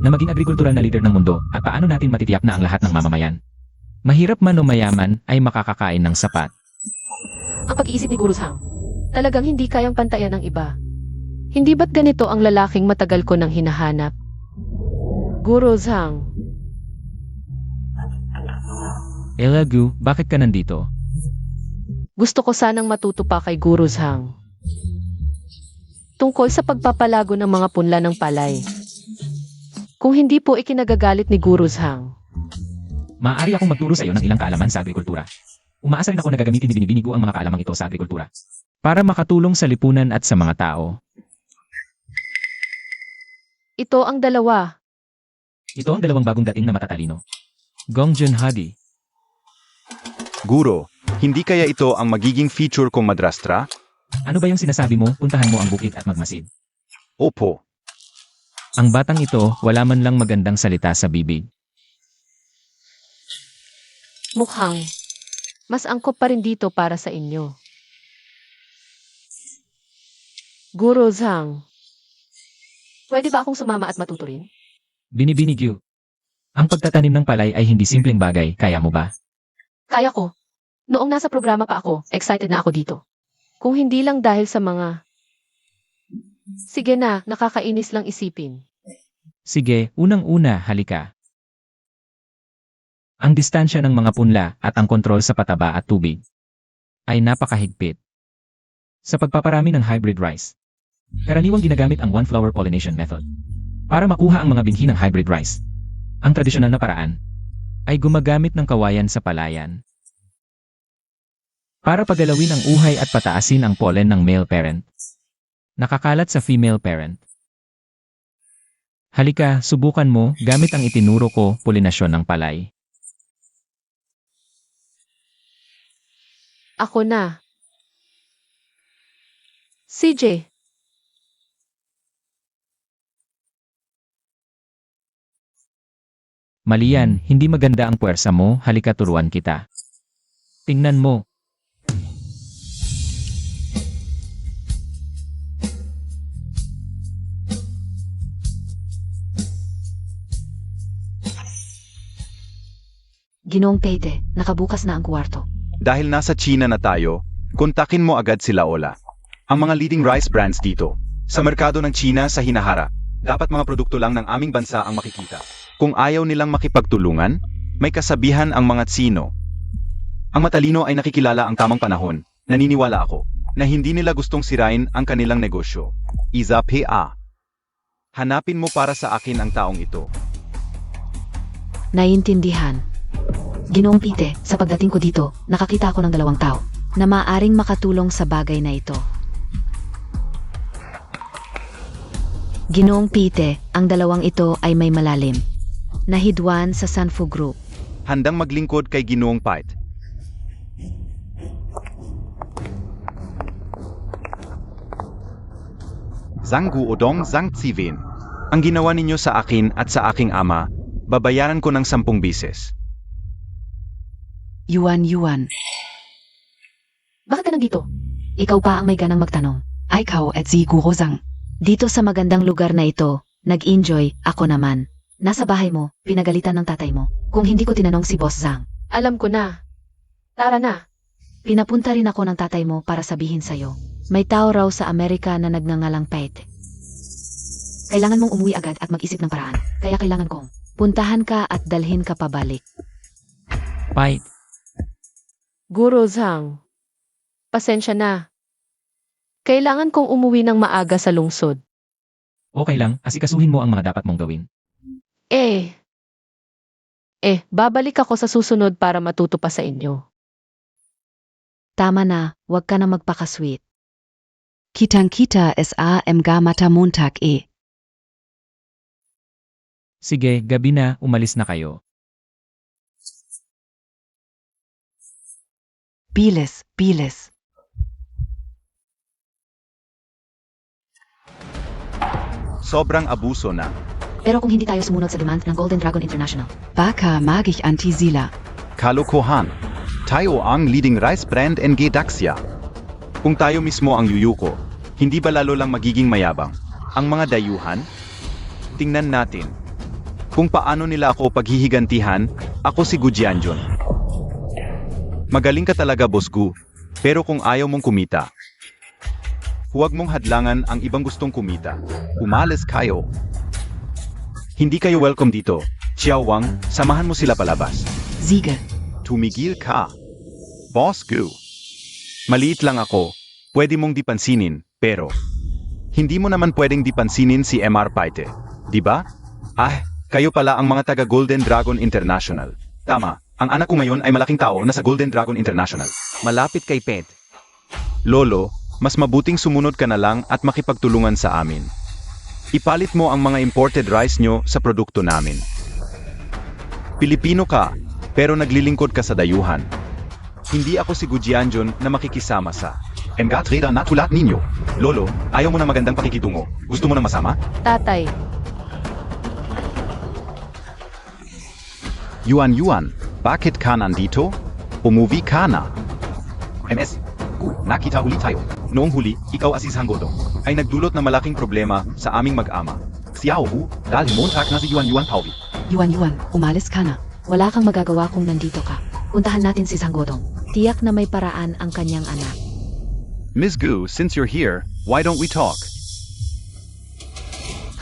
na maging agrikultural na leader ng mundo at paano natin matitiyak na ang lahat ng mamamayan? Mahirap man o mayaman ay makakakain ng sapat. Ang pag-iisip ni Guru Zhang, talagang hindi kayang pantayan ng iba. Hindi ba't ganito ang lalaking matagal ko nang hinahanap? Guru Zhang, Elagu, bakit ka nandito? gusto ko sanang matuto pa kay Guru Zhang. Tungkol sa pagpapalago ng mga punla ng palay. Kung hindi po ikinagagalit ni Guru Zhang, Maaari akong magturo sa iyo ng ilang kaalaman sa agrikultura. Umaasa rin ako na gagamitin ni Binibinig ang mga kaalamang ito sa agrikultura para makatulong sa lipunan at sa mga tao. ito ang dalawa. Ito ang dalawang bagong dating na matatalino. Gongjun Hadi. Guro, hindi kaya ito ang magiging feature kong madrastra? Ano ba yung sinasabi mo? Puntahan mo ang bukid at magmasid. Opo. Ang batang ito, wala man lang magandang salita sa bibig. Mukhang mas angkop pa rin dito para sa inyo. Guru Zhang, pwede ba akong sumama at matuto rin? Binibinig you. Ang pagtatanim ng palay ay hindi simpleng bagay, kaya mo ba? Kaya ko. Noong nasa programa pa ako, excited na ako dito. Kung hindi lang dahil sa mga... Sige na, nakakainis lang isipin. Sige, unang-una, halika. Ang distansya ng mga punla at ang kontrol sa pataba at tubig ay napakahigpit. Sa pagpaparami ng hybrid rice, karaniwang ginagamit ang one-flower pollination method. Para makuha ang mga binhi ng hybrid rice, ang tradisyonal na paraan ay gumagamit ng kawayan sa palayan para pagalawin ang uhay at pataasin ang pollen ng male parent. Nakakalat sa female parent. Halika, subukan mo gamit ang itinuro ko, polinasyon ng palay. Ako na. CJ, Mali yan, hindi maganda ang puwersa mo, halika turuan kita. Tingnan mo. Ginoong Pete, nakabukas na ang kwarto. Dahil nasa China na tayo, kontakin mo agad sila Ola. Ang mga leading rice brands dito, sa merkado ng China sa hinaharap, dapat mga produkto lang ng aming bansa ang makikita. Kung ayaw nilang makipagtulungan, may kasabihan ang mga Tsino. Ang matalino ay nakikilala ang tamang panahon. Naniniwala ako na hindi nila gustong sirain ang kanilang negosyo. Isa PA. Hanapin mo para sa akin ang taong ito. Naiintindihan. Ginoong Pete, sa pagdating ko dito, nakakita ako ng 2 tao na maaaring makatulong sa bagay na ito. Ginoong Pete, ang 2 ito ay may malalim na hidwan sa Sanfu Group. Handang maglingkod kay Ginoong Pite. Zanggu Odong Zang Tsivin. Ang ginawa ninyo sa akin at sa aking ama, babayaran ko ng 10 bises. Yuan Yuan. Bakit ka nandito? Ikaw pa ang may ganang magtanong. Aikau at si Gurozang. Dito sa magandang lugar na ito, nag-enjoy ako naman. Nasa bahay mo, pinagalitan ng tatay mo. Kung hindi ko tinanong si Boss Zhang, Alam ko na. Tara na. pinapunta rin ako ng tatay mo para sabihin sa'yo. May tao raw sa Amerika na nagngangalang Pete. Kailangan mong umuwi agad at mag-isip ng paraan. Kaya kailangan kong puntahan ka at dalhin ka pabalik. Pai, Guru Zhang. Pasensya na. Kailangan kong umuwi ng maaga sa lungsod. okay lang, asikasuhin mo ang mga dapat mong gawin. Babalik ako sa susunod para matuto pa sa inyo. Tama na, huwag ka na magpakasweet. Kitang kita sa mga mata Montag Sige, gabi na, umalis na kayo. Bilis, bilis. Sobrang abuso na. Pero kung hindi tayo sumunod sa demand ng Golden Dragon International, Baka magich anti-Sila. Kalokohan. Tayo ang leading rice brand NG Daxia. Kung tayo mismo ang yuyuko, hindi ba lalo lang magiging mayabang? Ang mga dayuhan? Tingnan natin. Kung paano nila ako paghihigantihan, ako si Gu Jianjun. Magaling ka talaga, Boss Gu. Pero kung ayaw mong kumita, huwag mong hadlangan ang ibang gustong kumita. Umalis kayo. Hindi kayo welcome dito. Xiao Wang, samahan mo sila palabas. Siege. Tumigil ka. Boss Gu. Maliit lang ako. Pwede mong dipansinin, pero hindi mo naman pwedeng dipansinin si MR Paite. Di ba? Kayo pala ang mga taga Golden Dragon International. Tama, ang anak ko ngayon ay malaking tao na sa Golden Dragon International. Malapit kay Pet. Lolo, mas mabuting sumunod ka na lang at makipagtulungan sa amin. Ipalit mo ang mga imported rice nyo sa produkto namin. Pilipino ka, pero naglilingkod ka sa dayuhan. Hindi ako si Gu Jianjun na makikisama sa mga trader na tulad ninyo. Lolo, ayaw mo na magandang pakikitungo. Gusto mo na masama? Tatay, Yuan Yuan, bakit ka nandito? Umuwi ka na. MS, nakita huli tayo. Noong huli, ikaw at si Zhanggodong ay nagdulot ng malaking problema sa aming mag-ama. Xiao Hu, dahil Montag na si Yuan Yuan Pauwi. Yuan Yuan, umalis ka na. Wala kang magagawa kung nandito ka. Puntahan natin si Zhanggodong. Tiyak na may paraan ang kanyang anak. Ms. Gu, since you're here, why don't we talk?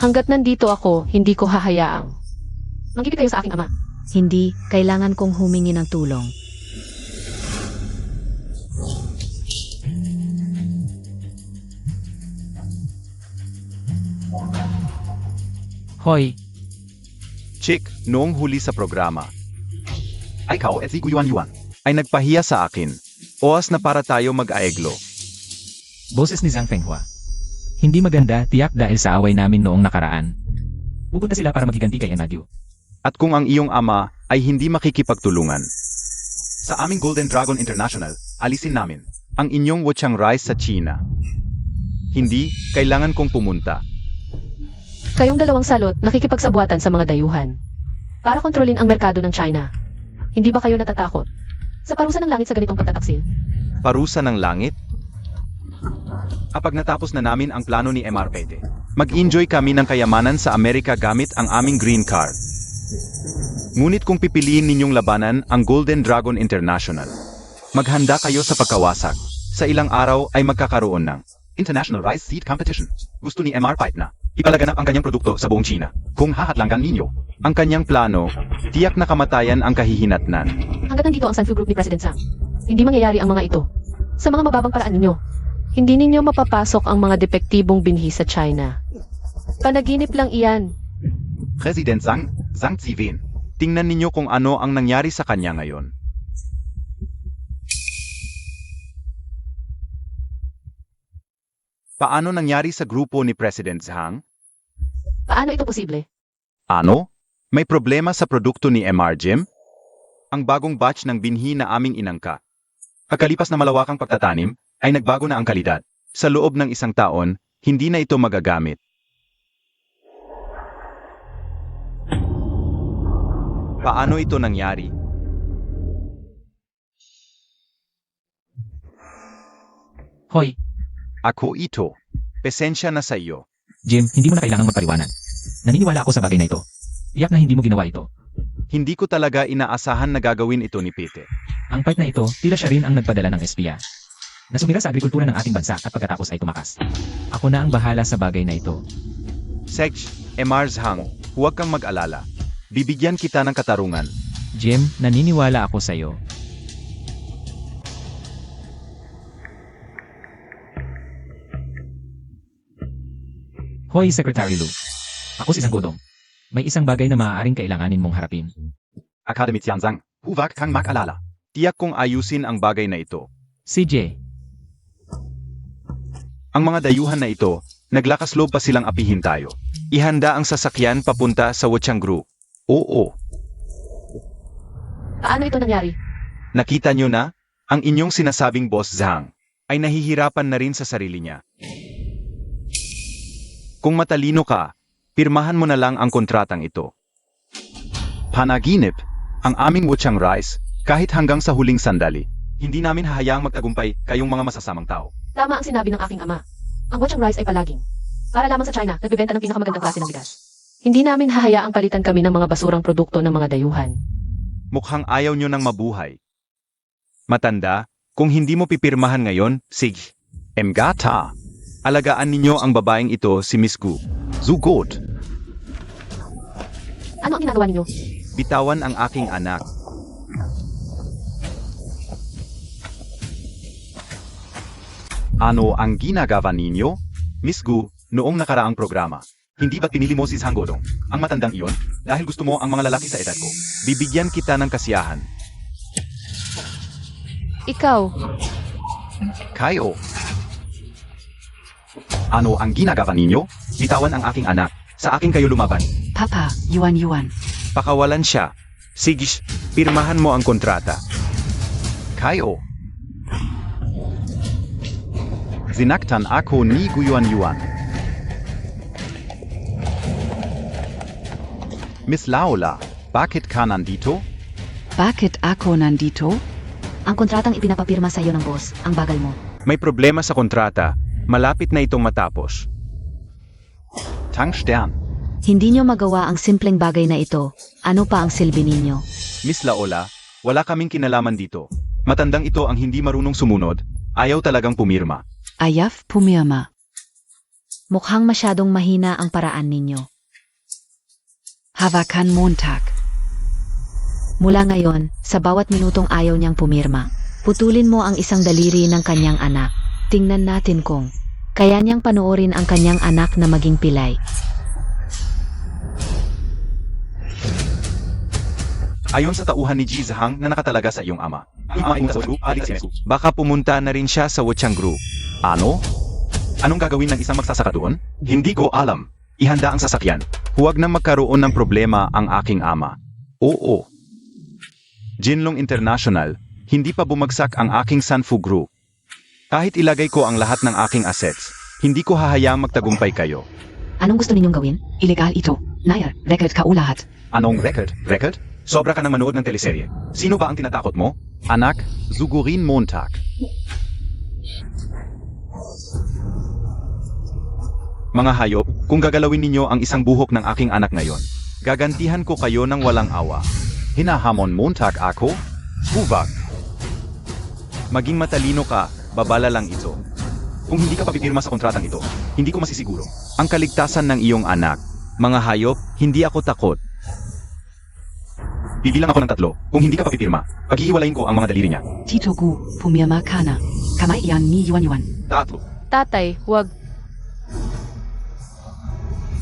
hanggat nandito ako, hindi ko hahayaang manggipit kayo sa aking ama. Hindi, kailangan kong humingi ng tulong. Hoy, Chick, noong huli sa programa, ikaw at si Gu Yuan Yuan ay nagpahiya sa akin. Oras na para tayo mag-aeglo. boses ni Zhang Fenghua. Hindi maganda, tiyak dahil sa away namin noong nakaraan. Pupunta sila para maghiganti kay Enagyu. At kung ang iyong ama ay hindi makikipagtulungan, sa aming Golden Dragon International, alisin namin ang inyong Wuchang Rice sa China. Hindi, kailangan kong pumunta. Kayong dalawang salot, nakikipagsabuatan sa mga dayuhan. Para kontrolin ang merkado ng China. Hindi ba kayo natatakot sa parusa ng langit sa ganitong pagtataksil? Parusa ng langit? Kapag natapos na namin ang plano ni MR Pete, mag-enjoy kami ng kayamanan sa Amerika gamit ang aming green card. Ngunit kung pipiliin ninyong labanan ang Golden Dragon International, maghanda kayo sa pagkawasak. Sa ilang araw ay magkakaroon ng International Rice Seed Competition. Gusto ni MR Pete na ipalaganap ang kanyang produkto sa buong China. Kung hahatlangan ninyo ang kanyang plano, tiyak na kamatayan ang kahihinatnan. Hanggat nandito ang Sanfu Group ni President Zhang, hindi mangyayari ang mga ito. Sa mga mababang paraan ninyo, hindi ninyo mapapasok ang mga depektibong binhi sa China. Panaginip lang iyan. President Zhang Tsivin, tingnan ninyo kung ano ang nangyari sa kanya ngayon. Paano nangyari sa grupo ni President Zhang? Paano ito posible? Ano? May problema sa produkto ni MR Jim? Ang bagong batch ng binhi na aming inangka Pagkalipas na malawakang pagtatanim, ay nagbago na ang kalidad. Sa loob ng isang taon, hindi na ito magagamit. Paano ito nangyari? Hoy, Ako ito. Pesensya na sa iyo. Jim, hindi mo na kailangang magpaliwanag. Naniniwala ako sa bagay na ito. Tiyak na hindi mo ginawa ito. Hindi ko talaga inaasahan na gagawin ito ni Pete. Ang part na ito, tila siya rin ang nagpadala ng espiya. Nasumira sa agrikultura ng ating bansa at pagkatapos ay tumakas. Ako na ang bahala sa bagay na ito. Sej, Emarzhang, huwag kang mag-alala. Bibigyan kita ng katarungan. Jim, naniniwala ako sa iyo. Hoy, Secretary Lu. Ako si Sanggodong. May isang bagay na maaaring kailanganin mong harapin. Academy Tianzang, huwag kang mag-alala. Tiyak kong ayusin ang bagay na ito. CJ, Ang mga dayuhan na ito, naglakas loob pa silang apihin tayo. Ihanda ang sasakyan papunta sa Wuchangru. Oo, Paano ito nangyari? nakita nyo na? Ang inyong sinasabing Boss Zhang ay nahihirapan na rin sa sarili niya. Kung matalino ka, pirmahan mo na lang ang kontratang ito. Panaginip, ang aming Wuchang Rice, kahit hanggang sa huling sandali. Hindi namin hahayaang magtagumpay kayong mga masasamang tao. Tama ang sinabi ng aking ama. Ang Wuchang Rice ay palaging. Para lamang sa China, nagbebenta ng pinakamagandang klase ng bigas. Hindi namin hahayaang palitan kami ng mga basurang produkto ng mga dayuhan. Mukhang ayaw nyo ng mabuhay. Matanda, kung hindi mo pipirmahan ngayon, sige. Emgata. Alagaan ninyo ang babaeng ito si Miss Gu. Zugot. Ano ang ginagawa ninyo? Bitawan ang aking anak. Ano ang ginagawa ninyo? Miss Gu, noong nakaraang programa, hindi ba't pinili mo si Sanggodong, ang matandang iyon, dahil gusto mo ang mga lalaki sa edad ko? Bibigyan kita ng kasiyahan. Ikaw, Kayo. Ano ang ginagawa ninyo? Bitawan ang aking anak. Sa akin kayo lumaban. Papa, Yuan. Pakawalan siya. Sige, pirmahan mo ang kontrata. Kayo. Zinaktan ako ni Yuan. Miss Laola, bakit ka nandito? Bakit ako nandito? Ang kontratang ipinapapirma sa iyo ng boss, ang bagal mo. May problema sa kontrata. Malapit na itong matapos. Tang Stern. Hindi nyo magawa ang simpleng bagay na ito. Ano pa ang silbi ninyo? Miss Laola, wala kaming kinalaman dito. Matandang ito ang hindi marunong sumunod. Ayaw talagang pumirma. Ayaf pumirma. Mukhang masyadong mahina ang paraan ninyo. Havakan Montag. Mula ngayon, sa bawat minutong ayaw niyang pumirma, putulin mo ang isang daliri ng kanyang anak. Tingnan natin kung kaya niyang panoorin ang kanyang anak na maging pilay. Ayon sa tauhan ni Ji Zhang na nakatalaga sa iyong ama. Ang ama ay nasa Wuchangru, adik si Miss Gu. Baka pumunta na rin siya sa Wuchangru. Ano? Anong gagawin ng isang magsasaka doon? Hindi ko alam. Ihanda ang sasakyan. Huwag na magkaroon ng problema ang aking ama. Oo. Jinlong International, hindi pa bumagsak ang aking Sanfu Group. Kahit ilagay ko ang lahat ng aking assets, hindi ko hahayaang magtagumpay kayo. Anong gusto ninyong gawin? Illegal ito. Nair, record ka ulahat. Anong record? Record? Sobra ka nang manood ng teleserye. Sino ba ang tinatakot mo? Anak, Zugurin Montag. Mga hayop, kung gagalawin ninyo ang isang buhok ng aking anak ngayon, gagantihan ko kayo ng walang awa. Hinahamon Montag ako? Huwag. Maging matalino ka, babala lang ito. Kung hindi ka papipirma sa kontratang ito, hindi ko masisiguro ang kaligtasan ng iyong anak. Mga hayop, hindi ako takot. Bibilang ako ng 3. Kung hindi ka papipirma, paghihiwalayin ko ang mga daliri niya. Tito Gu pumirma kana. Kamay yan ni Yuan. 3. tatay, huwag.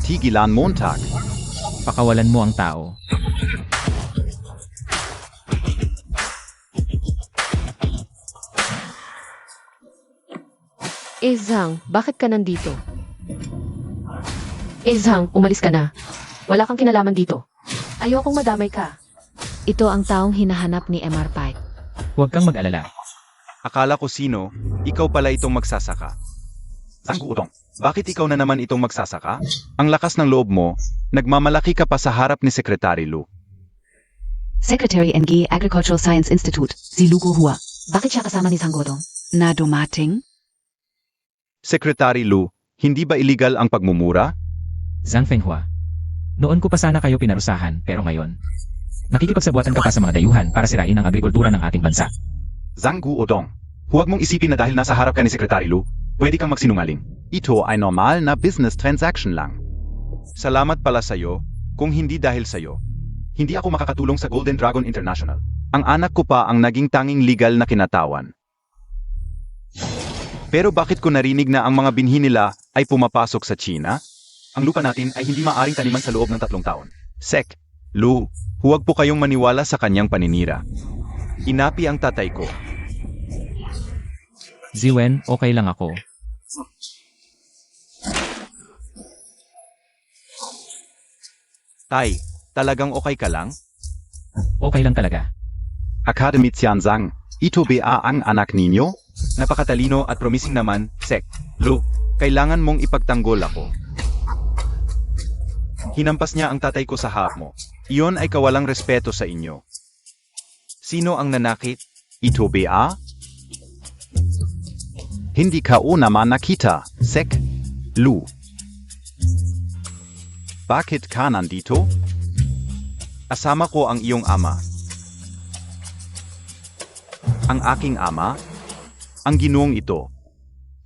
Tigilan Montag. pakawalan mo ang tao. Zhang, bakit ka nandito? Zhang, umalis ka na. Wala kang kinalaman dito. Ayokong madamay ka. Ito ang taong hinahanap ni MR Pike. Huwag kang mag-alala. Akala ko sino, ikaw pala itong magsasaka. Zangguotong, bakit ikaw na naman itong magsasaka? Ang lakas ng loob mo, nagmamalaki ka pa sa harap ni Secretary Lu. Secretary NG Agricultural Science Institute, Zilugu Hua. Bakit siya kasama ni Sanggodong? Na dumating? Secretary Lu, hindi ba illegal ang pagmumura? Zhang Fenghua. Noon ko pa sana kayo pinarusahan, pero ngayon, nakikipagsabuatan ka pa sa mga dayuhan para sirain ang agrikultura ng ating bansa. Zangguotong, huwag mong isipin na dahil nasa harap ka ni Secretary Lu, pwede kang magsinungaling. Ito ay normal na business transaction lang. Salamat pala sa'yo, kung hindi dahil sa'yo. Hindi ako makakatulong sa Golden Dragon International. Ang anak ko pa ang naging tanging legal na kinatawan. Pero bakit ko narinig na ang mga binhi nila ay pumapasok sa China? Ang lupa natin ay hindi maaring taniman sa loob ng 3 taon. Sec, Lu, huwag po kayong maniwala sa kanyang paninira. Inapi ang tatay ko. Ziwen, okay lang ako. Tay, talagang okay ka lang? Okay lang talaga. Academy Tianzang, ito ba ang anak ninyo? Napakatalino at promising naman, Sec. Lu, kailangan mong ipagtanggol ako. Hinampas niya ang tatay ko sa harap mo. Iyon ay kawalang respeto sa inyo. Sino ang nanakit? Ito ba? Hindi ka naman nakita, Sec. Lu. Bakit ka nandito? Kasama ko ang iyong ama. Ang aking ama? Ang ginoong ito.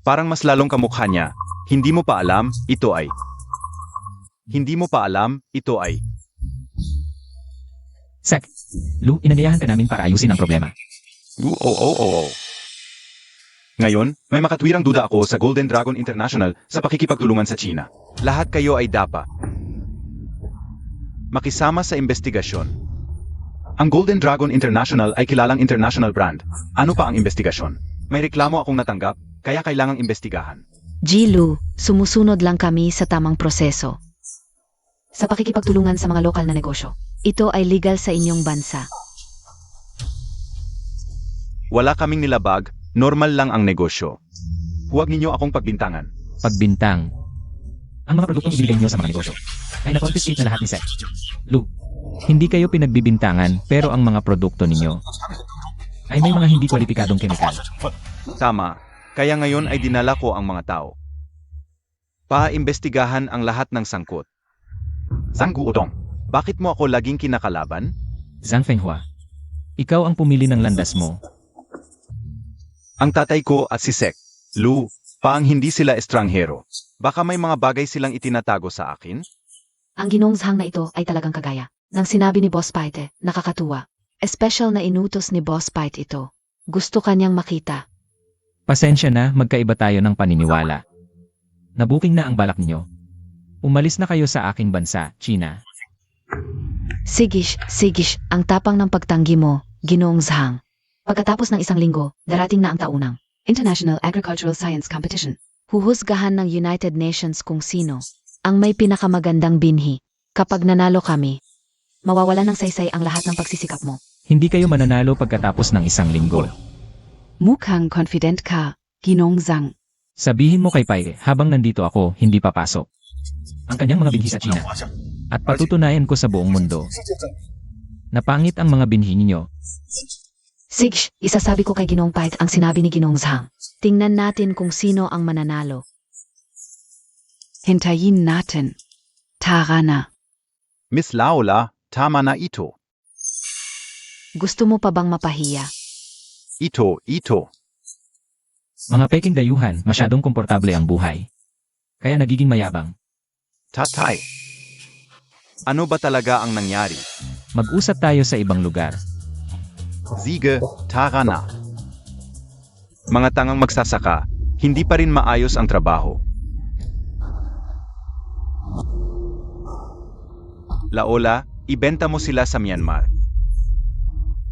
Parang mas lalong kamukha niya. Hindi mo pa alam, ito ay. Hindi mo pa alam, ito ay. Sek, Lu, inanyayahan ka namin para ayusin ang problema. Oo. Ngayon, may makatwirang duda ako sa Golden Dragon International sa pakikipagtulungan sa China. Lahat kayo ay dapat makisama sa investigasyon. Ang Golden Dragon International ay kilalang international brand. Ano pa ang investigasyon? May reklamo akong natanggap, kaya kailangang investigahan. Lu, sumusunod lang kami sa tamang proseso. Sa pakikipagtulungan sa mga lokal na negosyo. Ito ay legal sa inyong bansa. Wala kaming nilabag, normal lang ang negosyo. Huwag ninyo akong pagbintangan. Pagbintang. Ang mga produktong ibigay niyo sa mga negosyo ay na-confiscate na lahat ni Sek. Lu, hindi kayo pinagbibintangan pero ang mga produkto ninyo ay may mga hindi kwalipikadong kemikal. Tama, kaya ngayon ay dinala ko ang mga tao. Paimbestigahan ang lahat ng sangkot. Zangguotong, bakit mo ako laging kinakalaban? Zhang Fenghua, ikaw ang pumili ng landas mo. Ang tatay ko at si Sek. Lu, paang hindi sila estranghero. Baka may mga bagay silang itinatago sa akin? Ang ginoong Zhang na ito ay talagang kagaya ng sinabi ni Boss Pite, nakakatuwa. Special na inutos ni Boss Pite ito. Gusto kanyang makita. Pasensya na, magkaiba tayo ng paniniwala. Nabuking na ang balak niyo. Umalis na kayo sa aking bansa, China. Sigish, ang tapang ng pagtanggi mo, ginoong Zhang. Pagkatapos ng 1 linggo, darating na ang taunang International Agricultural Science Competition. huhusgahan ng United Nations kung sino ang may pinakamagandang binhi. Kapag nanalo kami, mawawala ng saysay ang lahat ng pagsisikap mo. Hindi kayo mananalo pagkatapos ng 1 linggo. Mukhang confident ka, Ginong Zhang. Sabihin mo kay Pai, habang nandito ako, hindi papasok ang kanyang mga binhi sa China. At patutunayan ko sa buong mundo na pangit ang mga binhi ninyo. Sigish, isasabi ko kay Ginoong Pite ang sinabi ni Ginoong Zhang. Tingnan natin kung sino ang mananalo. Hintayin natin. Tara na. Miss Laola, tama na ito. Gusto mo pa bang mapahiya? Ito. Mga peking dayuhan, masyadong komportable ang buhay. Kaya nagiging mayabang. Tatay. Ano ba talaga ang nangyari? Mag-usap tayo sa ibang lugar. Sige, tara na. Mga tangang magsasaka, hindi pa rin maayos ang trabaho. Laola, ibenta mo sila sa Myanmar.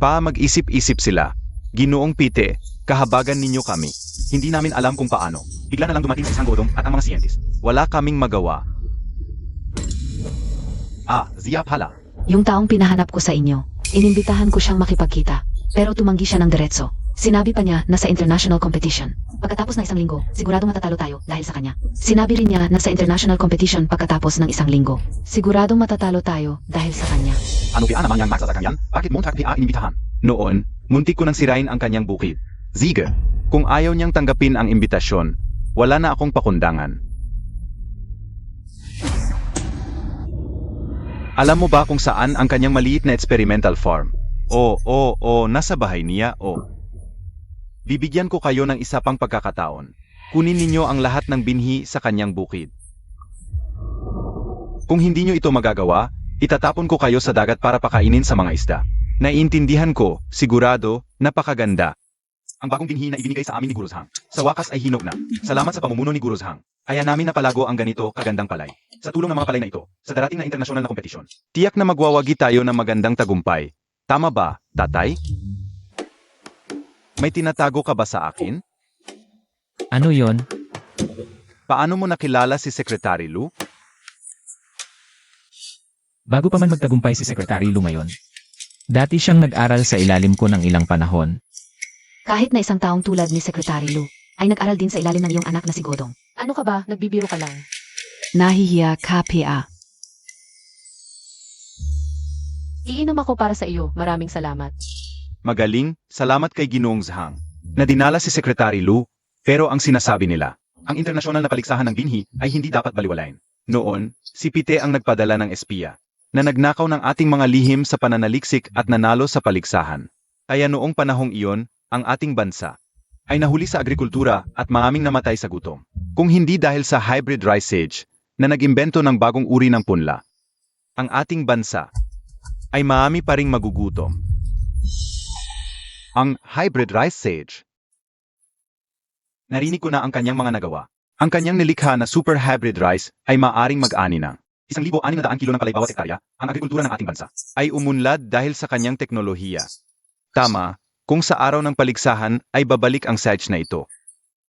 Mag-isip-isip sila. Ginoong Pite, kahabagan ninyo kami. Hindi namin alam kung paano. Bigla na lang dumating si Sanggodong at ang mga siyentist. Wala kaming magawa. Zia pala. Yung taong pinahanap ko sa inyo, inimbitahan ko siyang makipagkita, pero tumanggi siya ng diretso. Sinabi pa niya na sa international competition. Pagkatapos ng 1 linggo, sigurado matatalo tayo dahil sa kanya. Sinabi rin niya na sa international competition pagkatapos ng 1 linggo. Siguradong matatalo tayo dahil sa kanya. Ano kaya naman yang magsasakang yan? Bakit mo kaya inimbitahan? Noon, muntik ko nang sirain ang kanyang bukid. Ziege, kung ayaw niyang tanggapin ang imbitasyon, wala na akong pakundangan. Alam mo ba kung saan ang kanyang maliit na experimental farm? Nasa bahay niya, Bibigyan ko kayo ng isa pang pagkakataon. Kunin ninyo ang lahat ng binhi sa kanyang bukid. Kung hindi nyo ito magagawa, itatapon ko kayo sa dagat para pakainin sa mga isda. Naiintindihan ko, sigurado, napakaganda. Ang bagong binhi na ibinigay sa amin ni Guruzhang. Sa wakas ay hinog na. Salamat sa pamumuno ni Guruzhang. Kaya namin napalago ang ganito kagandang palay. Sa tulong ng mga palay na ito, sa darating na internasyonal na kompetisyon. Tiyak na magwawagi tayo ng magandang tagumpay. Tama ba, tatay? May tinatago ka ba sa akin? Ano yon? Paano mo nakilala si Secretary Lu? Bago pa man magtagumpay si Secretary Lu ngayon. Dati siyang nag-aral sa ilalim ko ng ilang panahon. Kahit na isang taong tulad ni Secretary Lu, ay nag-aral din sa ilalim ng iyong anak na si Godong. Ano ka ba? Nagbibiro ka lang. Nahihiya KPA. Iinom ako para sa iyo. Maraming salamat. Magaling, salamat kay Ginoong Zhang. Nadinala si Secretary Lu, pero ang sinasabi nila, ang internasyonal na paligsahan ng binhi ay hindi dapat baliwalain. Noon, si Pite ang nagpadala ng espiya, na nagnakaw ng ating mga lihim sa pananaliksik at nanalo sa paligsahan. Kaya noong panahong iyon, ang ating bansa ay nahuli sa agrikultura at maraming namatay sa gutom. Kung hindi dahil sa hybrid rice sage na nag-imbento ng bagong uri ng punla, ang ating bansa ay marami pa ring magugutom. Ang hybrid rice sage. Narinig ko na ang kanyang mga nagawa. Ang kanyang nilikha na super hybrid rice ay maaring mag-ani ng 1,600 kilo ng palay bawat hektarya. Ang agrikultura ng ating bansa ay umunlad dahil sa kanyang teknolohiya. Tama, kung sa araw ng paligsahan ay babalik ang sage na ito.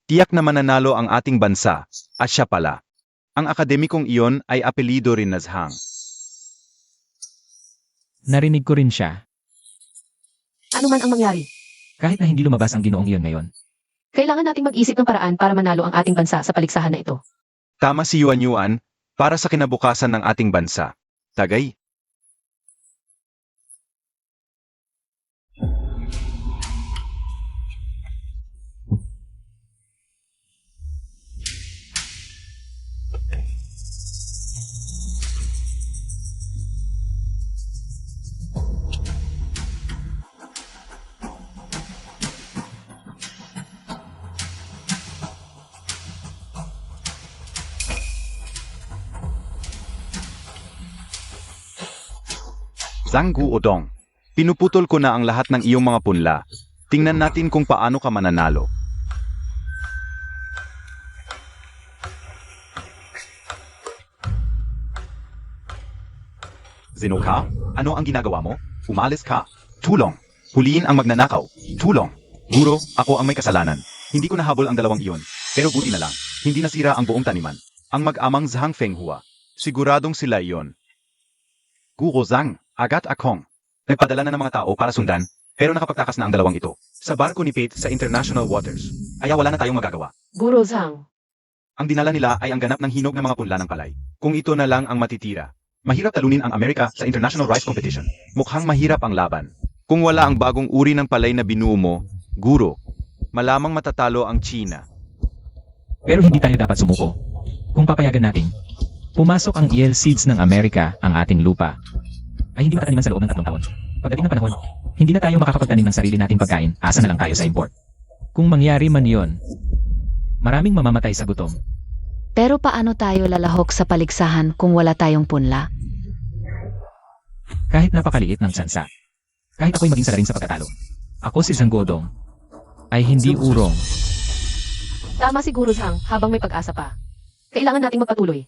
Tiyak na mananalo ang ating bansa, at siya pala. Ang akademikong iyon ay apelido rin na Zhang. Narinig ko rin siya. Ano man ang mangyari, Kahit na hindi lumabas ang ginoong iyon ngayon. kailangan nating mag-isip ng paraan para manalo ang ating bansa sa paligsahan na ito. Tama si Yuan Yuan, para sa kinabukasan ng ating bansa. Tagay. Zanggu Odong, pinuputol ko na ang lahat ng iyong mga punla. Tingnan natin kung paano ka mananalo. Zeno ka? Ano ang ginagawa mo? Umalis ka. Tulong. Huliin ang magnanakaw. Tulong. Guro, ako ang may kasalanan. Hindi ko nahabol ang dalawang iyon. Pero buti na lang. Hindi nasira ang buong taniman. Ang mag-amang Zhang Fenghua. Siguradong sila iyon. Guro Zhang, agad akong. Nagpadala na ng mga tao para sundan, pero nakapagtakas na ang dalawang ito. Sa barko ni Pete sa international waters. Kaya wala na tayong magagawa. Guro Zhang, Ang dinala nila ay ang ganap ng hinog ng mga punla ng palay. Kung ito na lang ang matitira. Mahirap talunin ang Amerika sa international rice competition. Mukhang mahirap ang laban. Kung wala ang bagong uri ng palay na binuo mo, guro, malamang matatalo ang China. Pero hindi tayo dapat sumuko. Kung papayagan natin, pumasok ang EL seeds ng Amerika ang ating lupa, ay hindi mataniman sa loob ng 3 taon. Pagdating ng panahon, hindi na tayo makakapagtanim ng sarili nating pagkain, asa na lang tayo sa import. Kung mangyari man yon, maraming mamamatay sa gutom. Pero paano tayo lalahok sa paligsahan kung wala tayong punla? Kahit napakaliit ng tsansa, kahit ako'y maging salarin sa pagkatalo, ako si Zhang Godong, ay hindi urong. tama si Guro Zhang habang may pag-asa pa. Kailangan nating magpatuloy.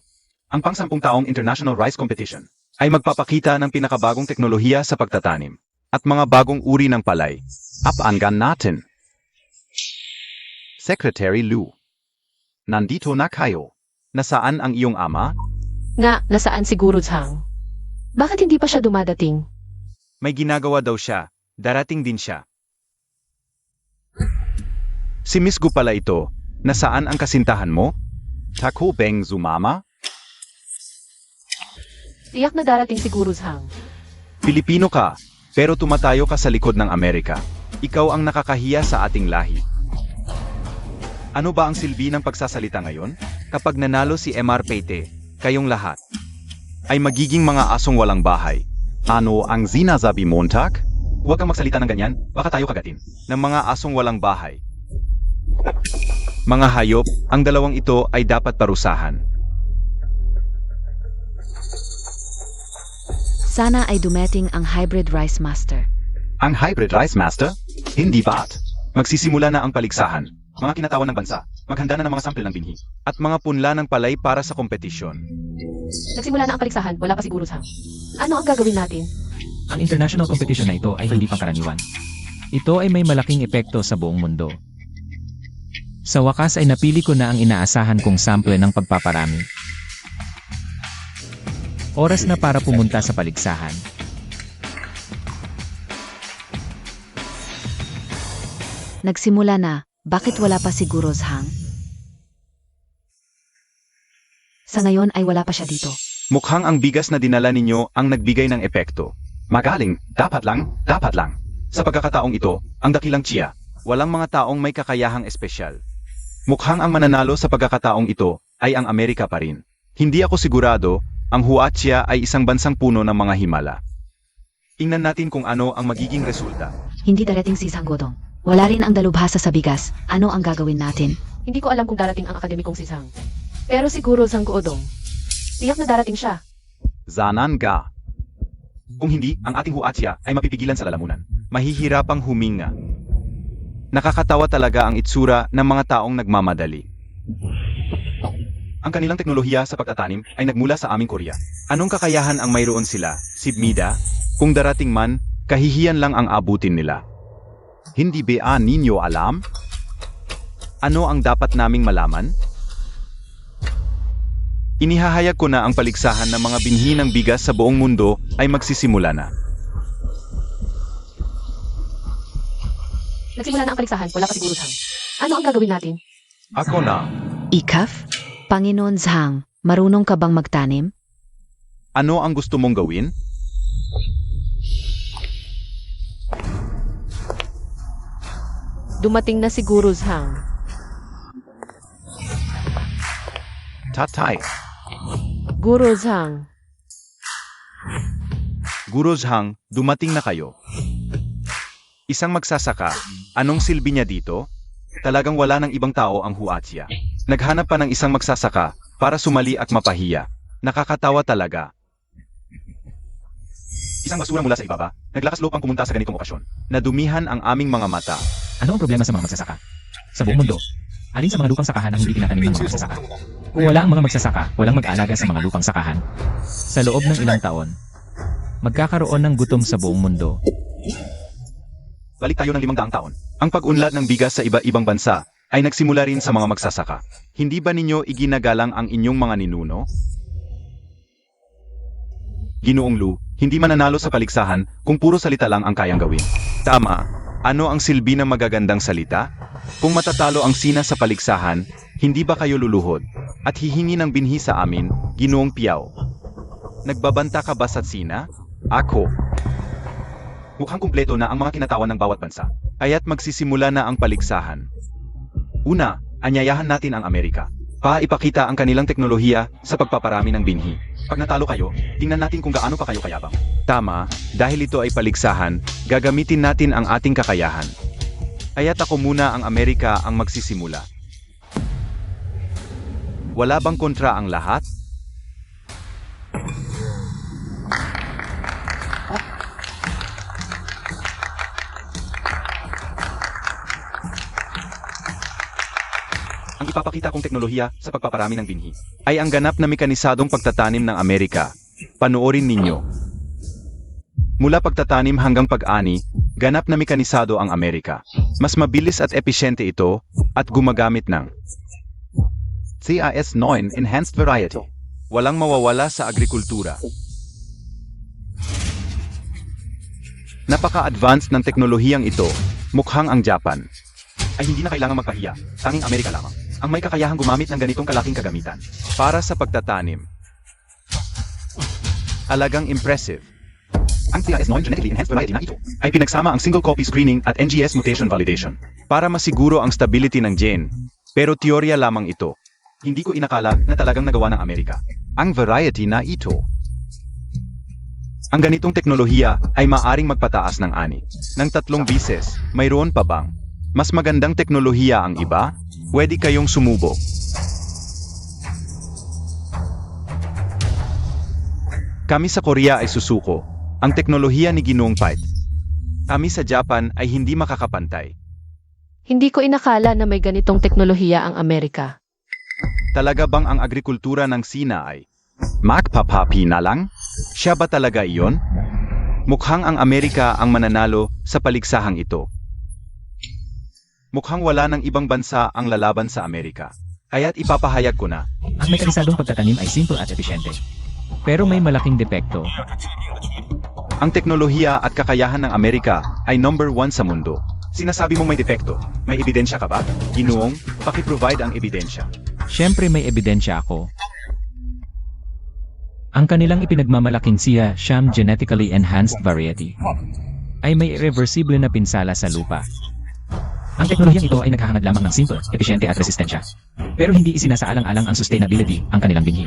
Ang pang-10 taong international rice competition ay magpapakita ng pinakabagong teknolohiya sa pagtatanim at mga bagong uri ng palay. Apaangan natin. Secretary Lu, nandito na kayo. Nasaan ang iyong ama? Nga, nasaan si Guro Zhang? Bakit hindi pa siya dumadating? May ginagawa daw siya. Darating din siya. Si Miss Gu pala ito. Nasaan ang kasintahan mo? Tako beng zumama? Tiyak na darating siguro, Zhang. Pilipino ka, pero tumatayo ka sa likod ng Amerika. Ikaw ang nakakahiya sa ating lahi. Ano ba ang silbi ng pagsasalita ngayon? Kapag nanalo si MR Pete, kayong lahat ay magiging mga asong walang bahay. Ano ang sinasabi mo, Tak? Huwag kang magsalita ng ganyan, baka tayo kagatin. Ng mga asong walang bahay. Mga hayop, ang dalawang ito ay dapat parusahan. Sana ay dumating ang Hybrid Rice Master. Ang Hybrid Rice Master? Hindi ba't? Magsisimula na ang paligsahan. Mga kinatawan ng bansa, maghanda na ng mga sample ng binhi, at mga punla ng palay para sa kompetisyon. Nagsimula na ang paligsahan, wala pa siguro, Zhang. Ano ang gagawin natin? Ang international competition na ito ay hindi pangkaraniwan. Ito ay may malaking epekto sa buong mundo. Sa wakas ay napili ko na ang inaasahan kong sample ng pagpaparami. Oras na para pumunta sa paligsahan. Nagsimula na, bakit wala pa siguro, Zhang? Sa ngayon ay wala pa siya dito. Mukhang ang bigas na dinala ninyo ang nagbigay ng epekto. Magaling, dapat lang, dapat lang. Sa pagkakataong ito, ang dakilang Chia, walang mga taong may kakayahang espesyal. Mukhang ang mananalo sa pagkakataong ito ay ang Amerika pa rin. Hindi ako sigurado, ang Huatia ay isang bansang puno ng mga himala. Tingnan natin kung ano ang magiging resulta. Hindi darating si Zhang Godong. Wala rin ang dalubhasa sa bigas. Ano ang gagawin natin? Hindi ko alam kung darating ang akademikong si Zhang. Pero siguro, Zhang Guodong. Tiyak na darating siya. Zanan ga. Kung hindi, ang ating Huatia ay mapipigilan sa lalamunan. Mahihirapang huminga. Nakakatawa talaga ang itsura ng mga taong nagmamadali. Ang kanilang teknolohiya sa pagtatanim ay nagmula sa aming Korea. Anong kakayahan ang mayroon sila, Sibmida? Kung darating man, kahihiyan lang ang abutin nila. Hindi ba ninyo alam? Ano ang dapat naming malaman? Inihahayag ko na ang paligsahan ng mga binhi ng bigas sa buong mundo ay magsisimula na. Nagsimula na ang paligsahan, wala pa siguro, Zhang. Ano ang gagawin natin? Ako na. Ikaf? Panginoon Zhang, marunong ka bang magtanim? Ano ang gusto mong gawin? Dumating na siguro, Zhang. Tatay. Guro, Zhang. Guro Zhang, dumating na kayo. Isang magsasaka, anong silbi niya dito? Talagang wala ng ibang tao ang Huatia. Naghanap pa ng isang magsasaka para sumali at mapahiya. Nakakatawa talaga. Isang basura mula sa ibaba, naglakas loob ang pumunta sa ganitong okasyon. Nadumihan ang aming mga mata. Ano ang problema sa mga magsasaka? Sa buong mundo, alin sa mga lupang sakahan ang hindi tinatanim ng mga magsasaka? Kung wala ang mga magsasaka, walang mag-aalaga sa mga lupang sakahan. Sa loob ng ilang taon, magkakaroon ng gutom sa buong mundo. Balik tayo ng 500 taon. Ang pag-unlad ng bigas sa iba-ibang bansa ay nagsimula rin sa mga magsasaka. Hindi ba ninyo iginagalang ang inyong mga ninuno? Ginoong Lu, hindi mananalo sa paligsahan kung puro salita lang ang kayang gawin. Tama. Ano ang silbi ng magagandang salita? Kung matatalo ang Sina sa paligsahan, hindi ba kayo luluhod at hihingi ng binhi sa amin, Ginoong Piao? Nagbabanta ka ba sa Sina? Ako. Mukhang kumpleto na ang mga kinatawan ng bawat bansa. Kaya't magsisimula na ang paligsahan. Una, anyayahan natin ang Amerika. Ipakita ang kanilang teknolohiya sa pagpaparami ng binhi. Pag natalo kayo, tingnan natin kung gaano pa kayo kayabang. Tama, dahil ito ay paligsahan, gagamitin natin ang ating kakayahan. Kaya't ako muna ang Amerika ang magsisimula. Wala bang kontra ang lahat? Ang ipapakita kong teknolohiya sa pagpaparami ng binhi ay ang ganap na mekanisadong pagtatanim ng Amerika. Panoorin ninyo. Mula pagtatanim hanggang pag-ani, ganap na mekanisado ang Amerika. Mas mabilis at episyente ito at gumagamit ng CIS-9 Enhanced Variety. Walang mawawala sa agrikultura. Napaka-advanced ng teknolohiyang ito, mukhang ang Japan. ay hindi na kailangang magpahiya. Tanging Amerika lamang ang may kakayahang gumamit ng ganitong kalaking kagamitan para sa pagtatanim. Alagang impressive. Ang CIS9 genetically enhanced variety na ito ay pinagsama ang single copy screening at NGS mutation validation para masiguro ang stability ng gene. Pero teorya lamang ito. Hindi ko inakala na talagang nagawa ng Amerika ang variety na ito. Ang ganitong teknolohiya ay maaring magpataas ng ani ng 3 bises. Mayroon pa bang mas magandang teknolohiya ang iba? Pwede kayong sumubok. Kami sa Korea ay susuko. Ang teknolohiya ni Ginoong Pait. Kami sa Japan ay hindi makakapantay. Hindi ko inakala na may ganitong teknolohiya ang Amerika. Talaga bang ang agrikultura ng Sina ay magpapapi na lang? Siya ba talaga iyon? Mukhang ang Amerika ang mananalo sa paliksahang ito. Mukhang wala ng ibang bansa ang lalaban sa Amerika. Kaya't ipapahayag ko na. Ang mekanisadong pagtatanim ay simple at epesyente. Pero may malaking depekto. Ang teknolohiya at kakayahan ng Amerika ay number 1 sa mundo. Sinasabi mong may depekto. May ebidensya ka ba? Ginoong, paki-provide ang ebidensya. Siyempre may ebidensya ako. Ang kanilang ipinagmamalaking siya Sham genetically enhanced variety ay may irreversible na pinsala sa lupa. Ang teknolohiyang ito ay naghahangad lamang ng simple, epesyente at resistensya. Pero hindi isinasaalang-alang ang sustainability ang kanilang binhi.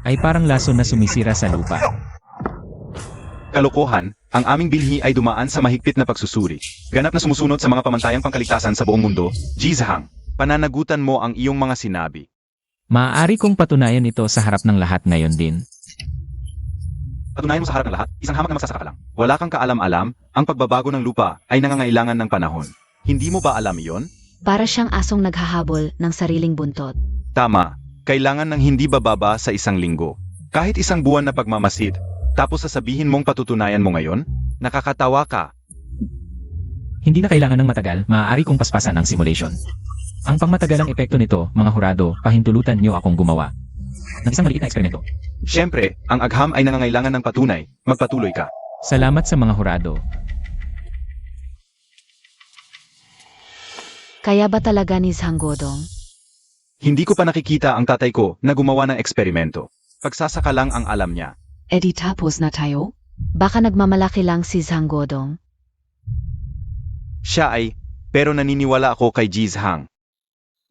Ay parang lason na sumisira sa lupa. Kalokohan, ang aming bilhi ay dumaan sa mahigpit na pagsusuri. Ganap na sumusunod sa mga pamantayang pangkaligtasan sa buong mundo. Jizhang, pananagutan mo ang iyong mga sinabi. Maaari kong patunayan ito sa harap ng lahat ngayon din. Patunayan mo sa harap ng lahat, isang hamak na magsasaka ka lang. Wala kang kaalam-alam, ang pagbabago ng lupa ay nangangailangan ng panahon. Hindi mo ba alam iyon? Para siyang asong naghahabol ng sariling buntot. Tama, kailangan ng hindi bababa sa isang linggo. Kahit isang buwan na pagmamasid, tapos sasabihin mong patutunayan mo ngayon? Nakakatawa ka. Hindi na kailangan ng matagal, maaari kong paspasan ang simulation. Ang pangmatagalang epekto nito, mga hurado, pahintulutan niyo akong gumawa ng isang maliit na eksperimento. Siyempre, ang agham ay nangangailangan ng patunay. Magpatuloy ka. Salamat sa mga hurado. Kaya ba talaga ni Zhanggodong? Hindi ko pa nakikita ang tatay ko na gumawa ng eksperimento. Pagsasaka lang ang alam niya. Eddie tapos na tayo? Baka nagmamalaki lang si Zhanggodong? Siya ay, pero naniniwala ako kay Jizhang.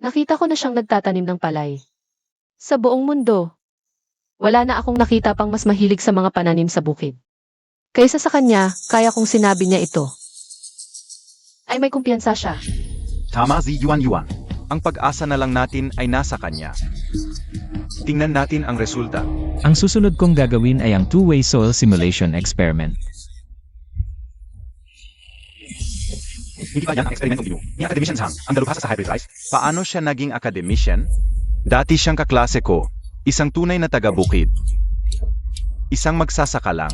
Nakita ko na siyang nagtatanim ng palay. Sa buong mundo, wala na akong nakita pang mas mahilig sa mga pananim sa bukid. Kaysa sa kanya, kaya kong sinabi niya ito. Ay may kumpiyansa siya. Tama si Yuan. Ang pag-asa na lang natin ay nasa kanya. Tingnan natin ang resulta. Ang susunod kong gagawin ay ang two-way soil simulation experiment. Hindi ba yan ang eksperimentong gino? Ni Academician Zhang, ang dalubhasa sa hybrid rice? Paano siya naging academician? Dati siyang kaklase ko, isang tunay na taga-bukid. Isang magsasaka lang.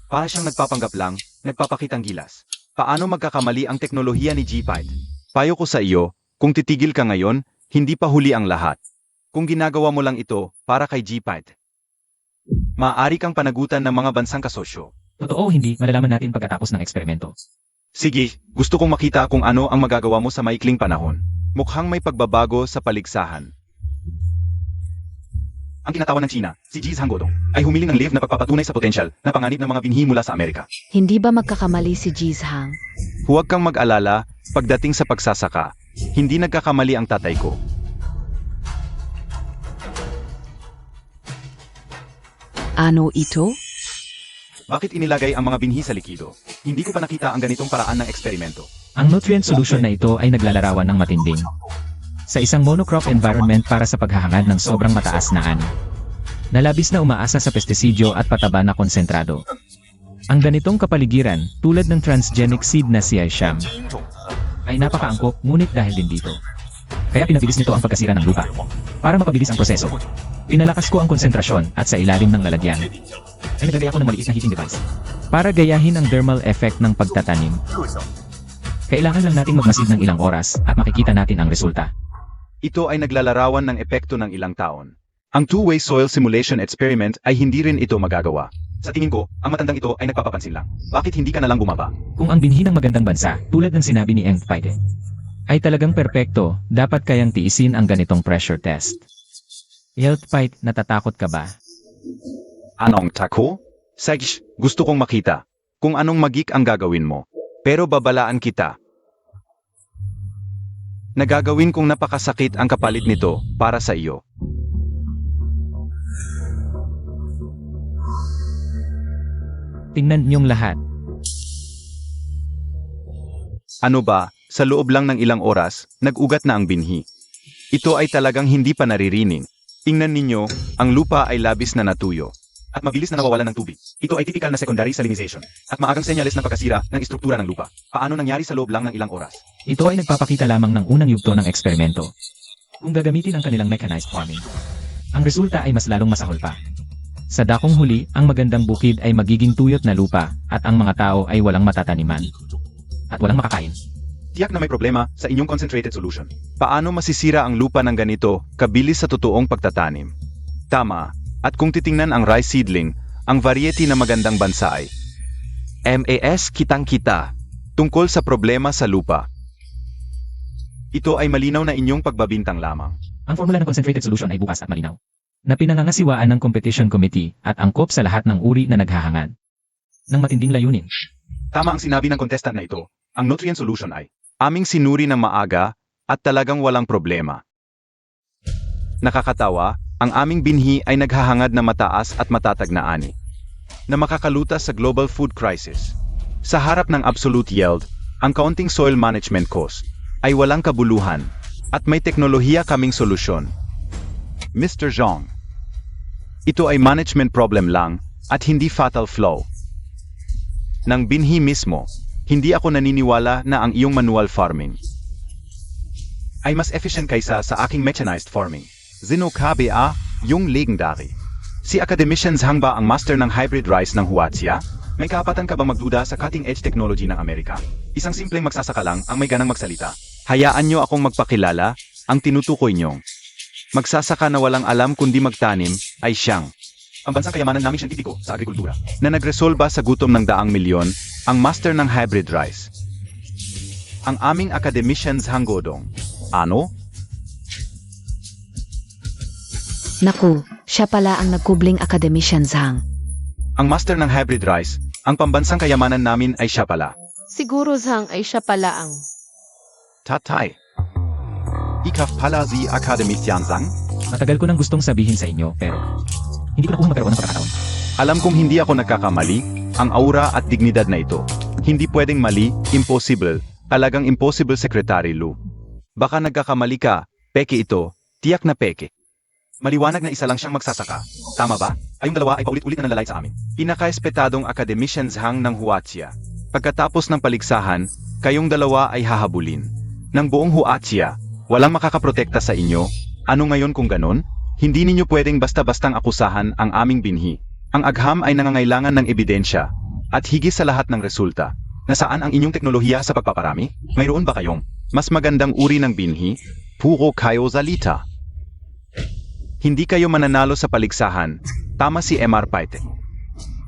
Para siyang nagpapanggap lang, nagpapakitang gilas. Paano magkakamali ang teknolohiya ni G-Pite? Payo ko sa iyo, kung titigil ka ngayon, hindi pa huli ang lahat. Kung ginagawa mo lang ito, para kay G-Pite. Maaari kang panagutan ng mga bansang kasosyo. Totoo o hindi, malalaman natin pagkatapos ng eksperimento. Sige, gusto kong makita kung ano ang magagawa mo sa maikling panahon. Mukhang may pagbabago sa paligsahan. Ang kinatawan ng China, si Jizhang Godong, ay humiling ng live na pagpapatunay sa potensyal na panganib ng mga binhi mula sa Amerika. Hindi ba magkakamali si Jizhang? Huwag kang mag-alala, pagdating sa pagsasaka, hindi nagkakamali ang tatay ko. Ano ito? Bakit inilagay ang mga binhi sa likido? Hindi ko pa nakita ang ganitong paraan ng eksperimento. Ang nutrient solution na ito ay naglalarawan ng matinding. Sa isang monocrop environment para sa paghahangad ng sobrang mataas na ani. Nalabis na umaasa sa pestisidyo at pataba na konsentrado. Ang ganitong kapaligiran, tulad ng transgenic seed na si Sham, ay napakaangkop ngunit dahil din dito. Kaya pinabilis nito ang pagkasira ng lupa. Para mapabilis ang proseso, pinalakas ko ang konsentrasyon at sa ilalim ng lalagyan, ay naglagay ako ng maliit na heating device. Para gayahin ang thermal effect ng pagtatanim. Kailangan lang nating magmasid ng ilang oras at makikita natin ang resulta. Ito ay naglalarawan ng epekto ng ilang taon. Ang two-way soil simulation experiment ay hindi rin ito magagawa. Sa tingin ko, ang matandang ito ay nagpapapansin lang. Bakit hindi ka na lang bumaba? Kung ang binhi ng magandang bansa, tulad ng sinabi ni Eng Paide, ay talagang perpekto, dapat kayang tiisin ang ganitong pressure test. Health fight, natatakot ka ba? Anong tako? Sige, gusto kong makita kung anong magik ang gagawin mo. Pero babalaan kita. Nagagawin kong napakasakit ang kapalit nito para sa iyo. Tingnan niyong lahat. Ano ba, sa loob lang ng ilang oras, nag-ugat na ang binhi. Ito ay talagang hindi pa naririnig. Tingnan ninyo, ang lupa ay labis na natuyo. At mabilis na nawawalan ng tubig. Ito ay typical na secondary salinization. At maagang senyales ng pagkasira ng istruktura ng lupa. Paano nangyari sa loob lang ng ilang oras? Ito ay nagpapakita lamang ng unang yugto ng eksperimento. Kung gagamitin ang kanilang mechanized farming, ang resulta ay mas lalong masahol pa. Sa dakong huli, ang magandang bukid ay magiging tuyot na lupa, at ang mga tao ay walang matataniman. At walang makakain. Tiyak na may problema sa inyong concentrated solution. Paano masisira ang lupa ng ganito, kabilis sa totoong pagtatanim? Tama, at kung titingnan ang rice seedling, ang variety na magandang bansa ay MAS kitang-kita, tungkol sa problema sa lupa. Ito ay malinaw na inyong pagbabintang lamang. Ang formula ng concentrated solution ay bukas at malinaw, na pinangangasiwaan ng competition committee at angkop sa lahat ng uri na naghahangad ng matinding layunin. Tama ang sinabi ng contestant na ito. Ang nutrient solution ay aming sinuri ng maaga at talagang walang problema. Nakakatawa, ang aming binhi ay naghahangad na mataas at matatag na ani, na makakalutas sa global food crisis. Sa harap ng absolute yield, ang kaunting soil management cost ay walang kabuluhan, at may teknolohiya kaming solusyon. Mr. Zhong, ito ay management problem lang at hindi fatal flaw. Nang binhi mismo, hindi ako naniniwala na ang iyong manual farming ay mas efficient kaysa sa aking mechanized farming. Zino KBA, yung legendary. Si Academician Zhang ba ang master ng hybrid rice ng Huaxia? May kapatan ka bang magduda sa cutting-edge technology ng Amerika? Isang simpleng magsasaka lang ang may ganang magsalita. Hayaan nyo akong magpakilala, ang tinutukoy nyong magsasaka na walang alam kundi magtanim ay siyang pambansang kayamanan namin siyentipiko sa agrikultura na nagresolba sa gutom ng 100 milyon, ang master ng hybrid rice. Ang aming Academician Zhang Godong. Ano? Naku, siya pala ang nagkubling Academician Zhang. Ang master ng hybrid rice, ang pambansang kayamanan namin ay siya pala. Siguro Zhang ay siya pala ang... Tatay. Ikaw pala si Academician Zhang? Matagal ko nang gustong sabihin sa inyo, pero hindi ko na magkaroon ng pagkakataon. Alam kong hindi ako nagkakamali, ang aura at dignidad na ito. Hindi pwedeng mali, impossible, talagang impossible Secretary Lu. Baka nagkakamali ka, peke ito, tiyak na peke. Maliwanag na isa lang siyang magsasaka. Tama ba? Ayong dalawa ay paulit-ulit na nalalait sa amin. Pinakaespetadong Academician Zhang ng Huaxia. Pagkatapos ng paligsahan, kayong dalawa ay hahabulin ng buong Huaxia. Walang makakaprotekta sa inyo. Ano ngayon kung ganon? Hindi ninyo pwedeng basta-bastang akusahan ang aming binhi. Ang agham ay nangangailangan ng ebidensya at higit sa lahat ng resulta. Nasaan ang inyong teknolohiya sa pagpaparami? Mayroon ba kayong mas magandang uri ng binhi? Puro kayo zalita. Hindi kayo mananalo sa paligsahan. Tama si MR Paite.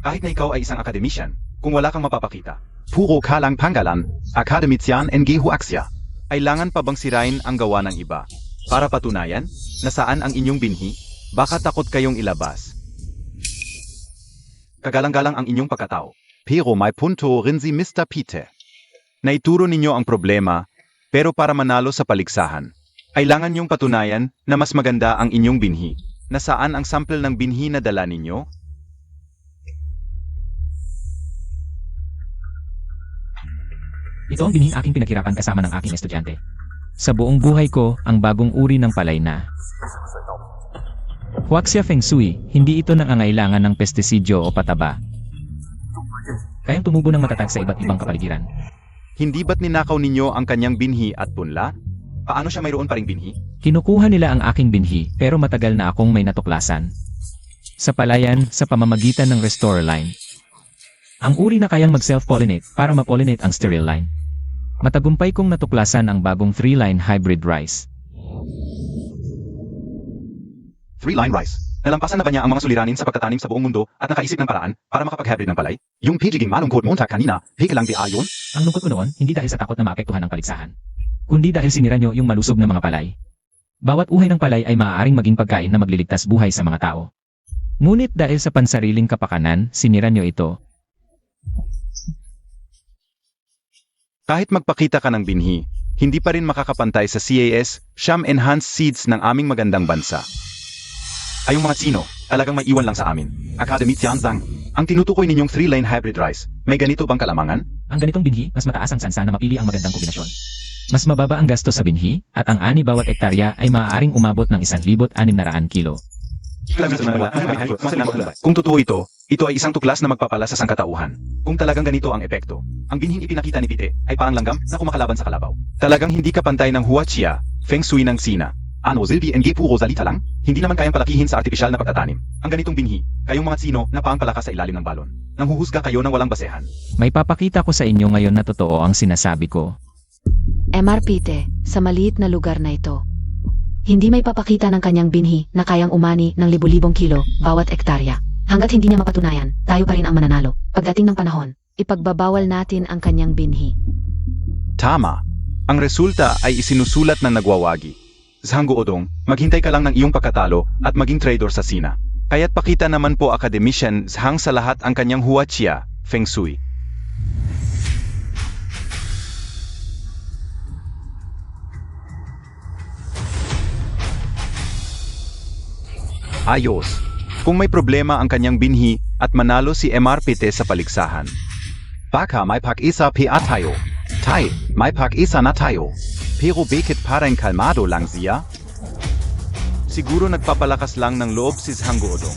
Kahit na ikaw ay isang akademician, kung wala kang mapapakita, puro ka lang panggalan, Academician NG Huaxia. Kailangan pa bang sirain ang gawa ng iba? Para patunayan, nasaan ang inyong binhi? Baka takot kayong ilabas. Kagalang-galang ang inyong pagkatao. Pero may punto rin si Mr. Pite. Naituro ninyo ang problema, pero para manalo sa paligsahan, kailangan niyong patunayan na mas maganda ang inyong binhi. Nasaan ang sample ng binhi na dala ninyo? Ito ang binhing aking pinaghirapan kasama ng aking estudyante. Sa buong buhay ko, ang bagong uri ng palay na Huaxia Feng Shui, hindi ito nangangailangan ng pestisidyo o pataba. Kayang tumubo ng matatag sa iba't ibang kapaligiran. Hindi ba't ninakaw ninyo ang kanyang binhi at punla? Paano siya mayroon pa ring binhi? Kinukuha nila ang aking binhi, pero matagal na akong may natuklasan. Sa palayan, sa pamamagitan ng restore line. Ang uri na kayang mag-self-pollinate para ma-pollinate ang sterile line. Matagumpay kong natuklasan ang bagong 3-line hybrid rice. 3-line rice. Nalampasan na ba niya ang mga suliranin sa pagtatanim sa buong mundo at nakaisip ng paraan para makapag-hybrid ng palay? Yung pagiging malungkot mo kanina, hika lang di ayon? Ang lungkot ko noon, hindi dahil sa takot na maapektuhan ng paligsahan. kundi dahil sinira nyo yung malusog na mga palay. Bawat uhay ng palay ay maaaring maging pagkain na magliligtas buhay sa mga tao. Ngunit dahil sa pansariling kapakanan, sinira nyo ito. Kahit magpakita ka ng binhi, hindi pa rin makakapantay sa CAS, Sham Enhanced Seeds ng aming magandang bansa. Ay yung mga sino, talagang may iwan lang sa amin. Academy Tianzang, ang tinutukoy ninyong 3-lane hybrid rice, may ganito bang kalamangan? Ang ganitong binhi, mas mataas ang sansa na mapili ang magandang kombinasyon. Mas mababa ang gasto sa binhi, at ang ani bawat ektarya ay maaaring umabot ng 1,600 kilo. Kung totoo ito ay isang tuklas na magpapala sa sangkatauhan. Kung talagang ganito ang epekto, ang binhing ipinakita ni Pite ay parang langgam na kumakalaban sa kalabaw. Talagang hindi ka pantay ng huachia, feng shui ng Sina. Ano Silvi NG puro salita lang? Hindi naman kayang palakihin sa artipisyal na pagtatanim. Ang ganitong binhi, kayong mga sino na paangpalakas sa ilalim ng balon. Nang huhusga kayo ng walang basehan. May papakita ko sa inyo ngayon na totoo ang sinasabi ko. MRPT, sa maliit na lugar na ito. Hindi may papakita ng kanyang binhi na kayang umani ng libu-libong kilo bawat ektarya. Hanggat hindi niya mapatunayan, tayo pa rin ang mananalo. Pagdating ng panahon, ipagbabawal natin ang kanyang binhi. Tama. Ang resulta ay isinusulat na nagwawagi. Zhanggo Odong, maghintay ka lang ng iyong pagkatalo at maging trader sa Sina. Kaya't pakita naman po academician Zhang sa lahat ang kanyang huachia, feng shui. Ayos. Kung may problema ang kanyang binhi at manalo si MRPT sa paligsahan. Baka may pag-isa pa tayo. Tay, may pag-isa na tayo. Pero bakit parang kalmado lang siya? Siguro nagpapalakas lang ng loob si Zhanggo Odong.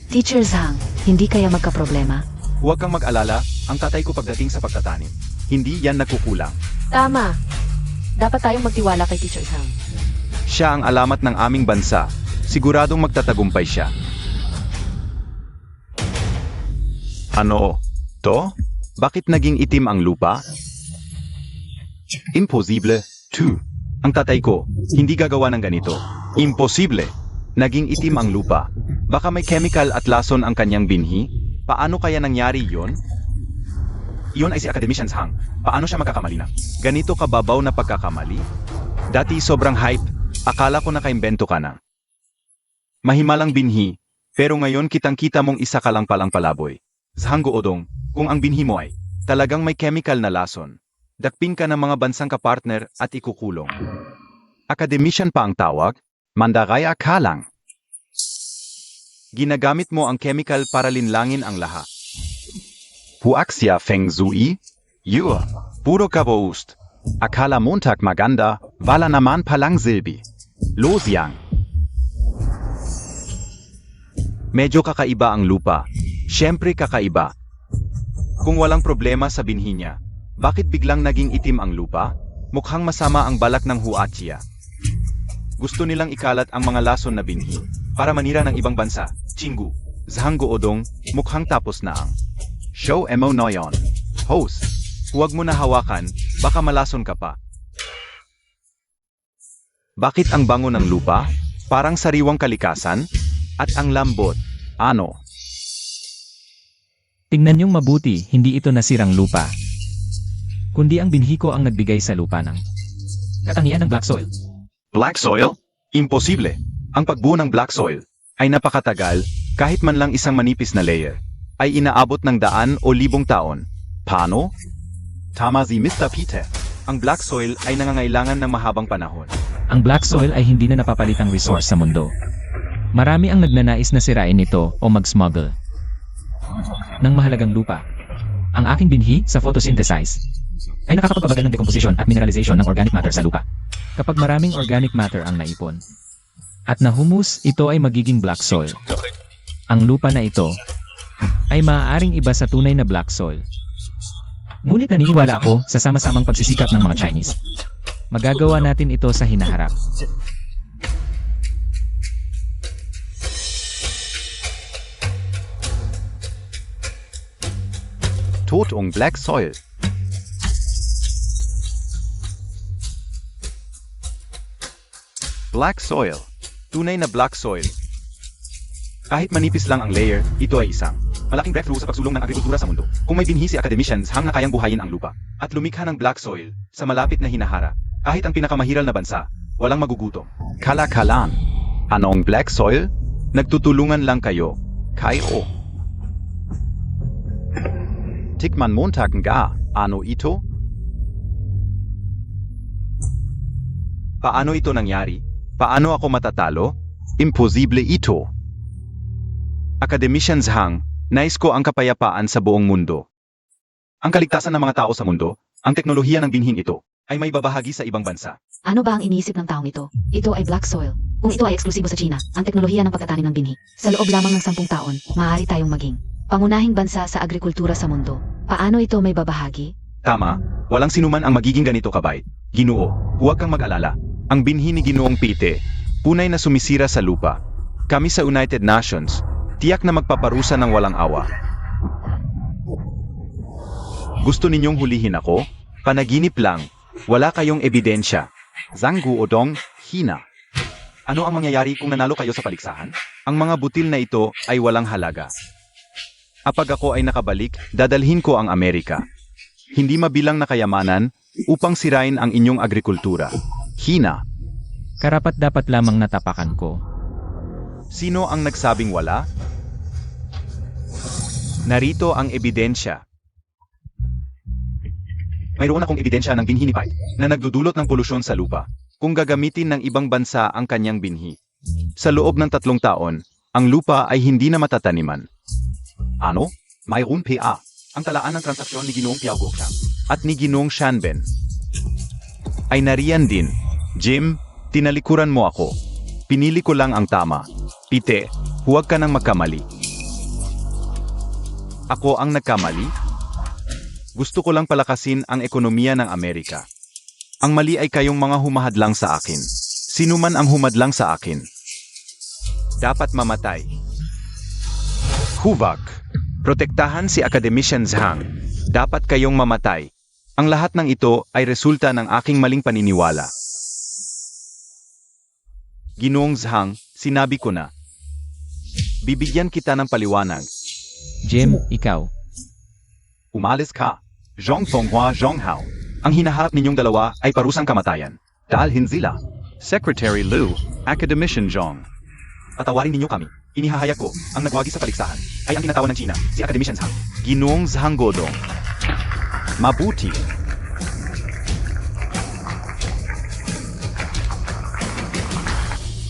Teacher Zhang, hindi kaya magkaproblema? Huwag kang mag-alala, ang tatay ko pagdating sa pagtatanim. Hindi yan nagkukulang. Tama. Dapat tayong magtiwala kay Teacher Zhang. Siya ang alamat ng aming bansa. Siguradong magtatagumpay siya. Ano? To? Bakit naging itim ang lupa? Imposible. 2. Ang tatay ko, hindi gagawa ng ganito. Imposible. Naging itim ang lupa. Baka may chemical at lason ang kanyang binhi? Paano kaya nangyari yon? Iyon ay si Academician Zhang. Paano siya magkakamali na? Ganito kababaw na pagkakamali? Dati sobrang hype, akala ko nakaimbento ka na. Mahimalang binhi, pero ngayon kitang-kita mong isa ka lang palang palaboy. Zhanggo Odong, kung ang binhi mo ay talagang may chemical na lason, dakpin ka ng mga bansang kapartner at ikukulong. Academician pa ang tawag? Mandaraya ka lang. Ginagamit mo ang chemical para linlangin ang lahat. Huaxia Feng Shui? Yua, puro kaboust. Akala Montag maganda, wala naman palang silbi. Los yang. Medyo kakaiba ang lupa. Siyempre kakaiba. Kung walang problema sa binhi niya, bakit biglang naging itim ang lupa? Mukhang masama ang balak ng huachia. Gusto nilang ikalat ang mga lason na binhi para manira ng ibang bansa. Chingu, Zhanggo Odong, mukhang tapos na ang show mo noyon. Host, huwag mo na hawakan, baka malason ka pa. Bakit ang bango ng lupa? Parang sariwang kalikasan? At ang lambot, ano? Tingnan niyong mabuti, hindi ito nasirang lupa. Kundi ang binhi ko ang nagbigay sa lupa ng katangian ng black soil. Black soil? Imposible. Ang pagbuo ng black soil ay napakatagal, kahit man lang isang manipis na layer, ay inaabot ng 100 o 1,000 taon. Paano? Tama si Mr. Peter. Ang black soil ay nangangailangan ng mahabang panahon. Ang black soil ay hindi na napapalitang resource sa mundo. Marami ang nagnanais na sirain ito o mag-smuggle ng mahalagang lupa. Ang aking binhi sa photosynthesis ay nakakapagpabagal ng decomposition at mineralization ng organic matter sa lupa. Kapag maraming organic matter ang naipon at nahumus, ito ay magiging black soil. Ang lupa na ito ay maaaring iba sa tunay na black soil. Ngunit naniniwala ako sa sama-samang pagsisikap ng mga Chinese. Magagawa natin ito sa hinaharap. Totoong black soil. Black soil. Tunay na black soil. Kahit manipis lang ang layer, ito ay isang malaking breakthrough sa pagsulong ng agrikultura sa mundo. Kung may binhi si Academician Zhang na kayang buhayin ang lupa at lumikha ng black soil, sa malapit na hinahara. Kahit ang pinakamahiral na bansa, walang magugutom. Kalakalan. Anong black soil? Nagtutulungan lang kayo. Kayo. Tikman montag nga. Ano ito? Paano ito nangyari? Paano ako matatalo? Imposible ito. Academicians Hang, nais ko ang kapayapaan sa buong mundo. Ang kaligtasan ng mga tao sa mundo, ang teknolohiya ng binhing ito, ay may babahagi sa ibang bansa. Ano ba ang iniisip ng taong ito? Ito ay black soil. Kung ito ay eksklusibo sa China, ang teknolohiya ng pagtatanim ng binhi, sa loob lamang ng 10 taon, maaari tayong maging pangunahing bansa sa agrikultura sa mundo. Paano ito may babahagi? Tama, walang sinuman ang magiging ganito kabait. Ginoo, huwag kang mag-alala. Ang binhi ni Ginoong Pite, punay na sumisira sa lupa. Kami sa United Nations, tiyak na magpaparusa ng walang awa. Gusto ninyong hulihin ako? Panaginip lang. Wala kayong ebidensya. Zanggu Odong, Hina. Ano ang mangyayari kung nanalo kayo sa paligsahan? Ang mga butil na ito ay walang halaga. Kapag ako ay nakabalik, dadalhin ko ang Amerika. Hindi mabilang na kayamanan upang sirain ang inyong agrikultura. Hina. Karapat-dapat lamang natapakan ko. Sino ang nagsabing wala? Narito ang ebidensya. Mayroon akong ebidensya ng binhi ni Pai na nagdudulot ng polusyon sa lupa kung gagamitin ng ibang bansa ang kanyang binhi. Sa loob ng 3 taon, ang lupa ay hindi na matataniman. Ano? Mayroon PA. Ang talaan ng transaksyon ni Ginoong Piao Gokchang at ni Ginoong Shanben ay nariyan din. Jim, tinalikuran mo ako. Pinili ko lang ang tama. Pite, huwag ka nang magkamali. Ako ang nagkamali? Gusto ko lang palakasin ang ekonomiya ng Amerika. Ang mali ay kayong mga humahadlang sa akin. Sino man ang humadlang sa akin, dapat mamatay. Huvak, protektahan si Academician Zhang. Dapat kayong mamatay. Ang lahat ng ito ay resulta ng aking maling paniniwala. Ginoong Zhang, sinabi ko na. Bibigyan kita ng paliwanag. Jim, ikaw. Umalis ka. Zhong Tonghua Zhonghao. Ang hinaharap ninyong dalawa ay parusang kamatayan. Dalhin sila. Secretary Liu, Academician Zhong. Patawarin ninyo kami. Inihahayag ko, ang nagwagi sa paligsahan ay ang tinatawan ng China, si Academician Zhang. Ginoong Zhang Godong. Mabuti.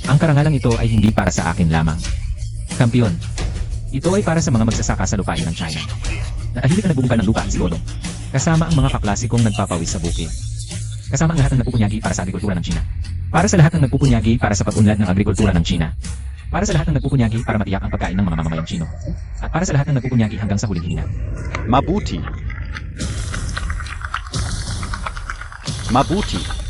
Ang karangalang ito ay hindi para sa akin lamang. Kampiyon, ito ay para sa mga magsasaka sa lupain ng China. Natahimik na nagbubungkal ng lupa si Godong. Kasama ang mga kaklasikong nagpapawis sa bukid. Kasama ang lahat ng nagpupunyagi para sa agrikultura ng China. Para sa lahat ng nagpupunyagi para sa pag-unlad ng agrikultura ng China. Para sa lahat ng nagpupunyagi para matiyak ang pagkain ng mga mamamayang Chino. At para sa lahat ng nagpupunyagi hanggang sa huling hininga. Mabuti. Mabuti.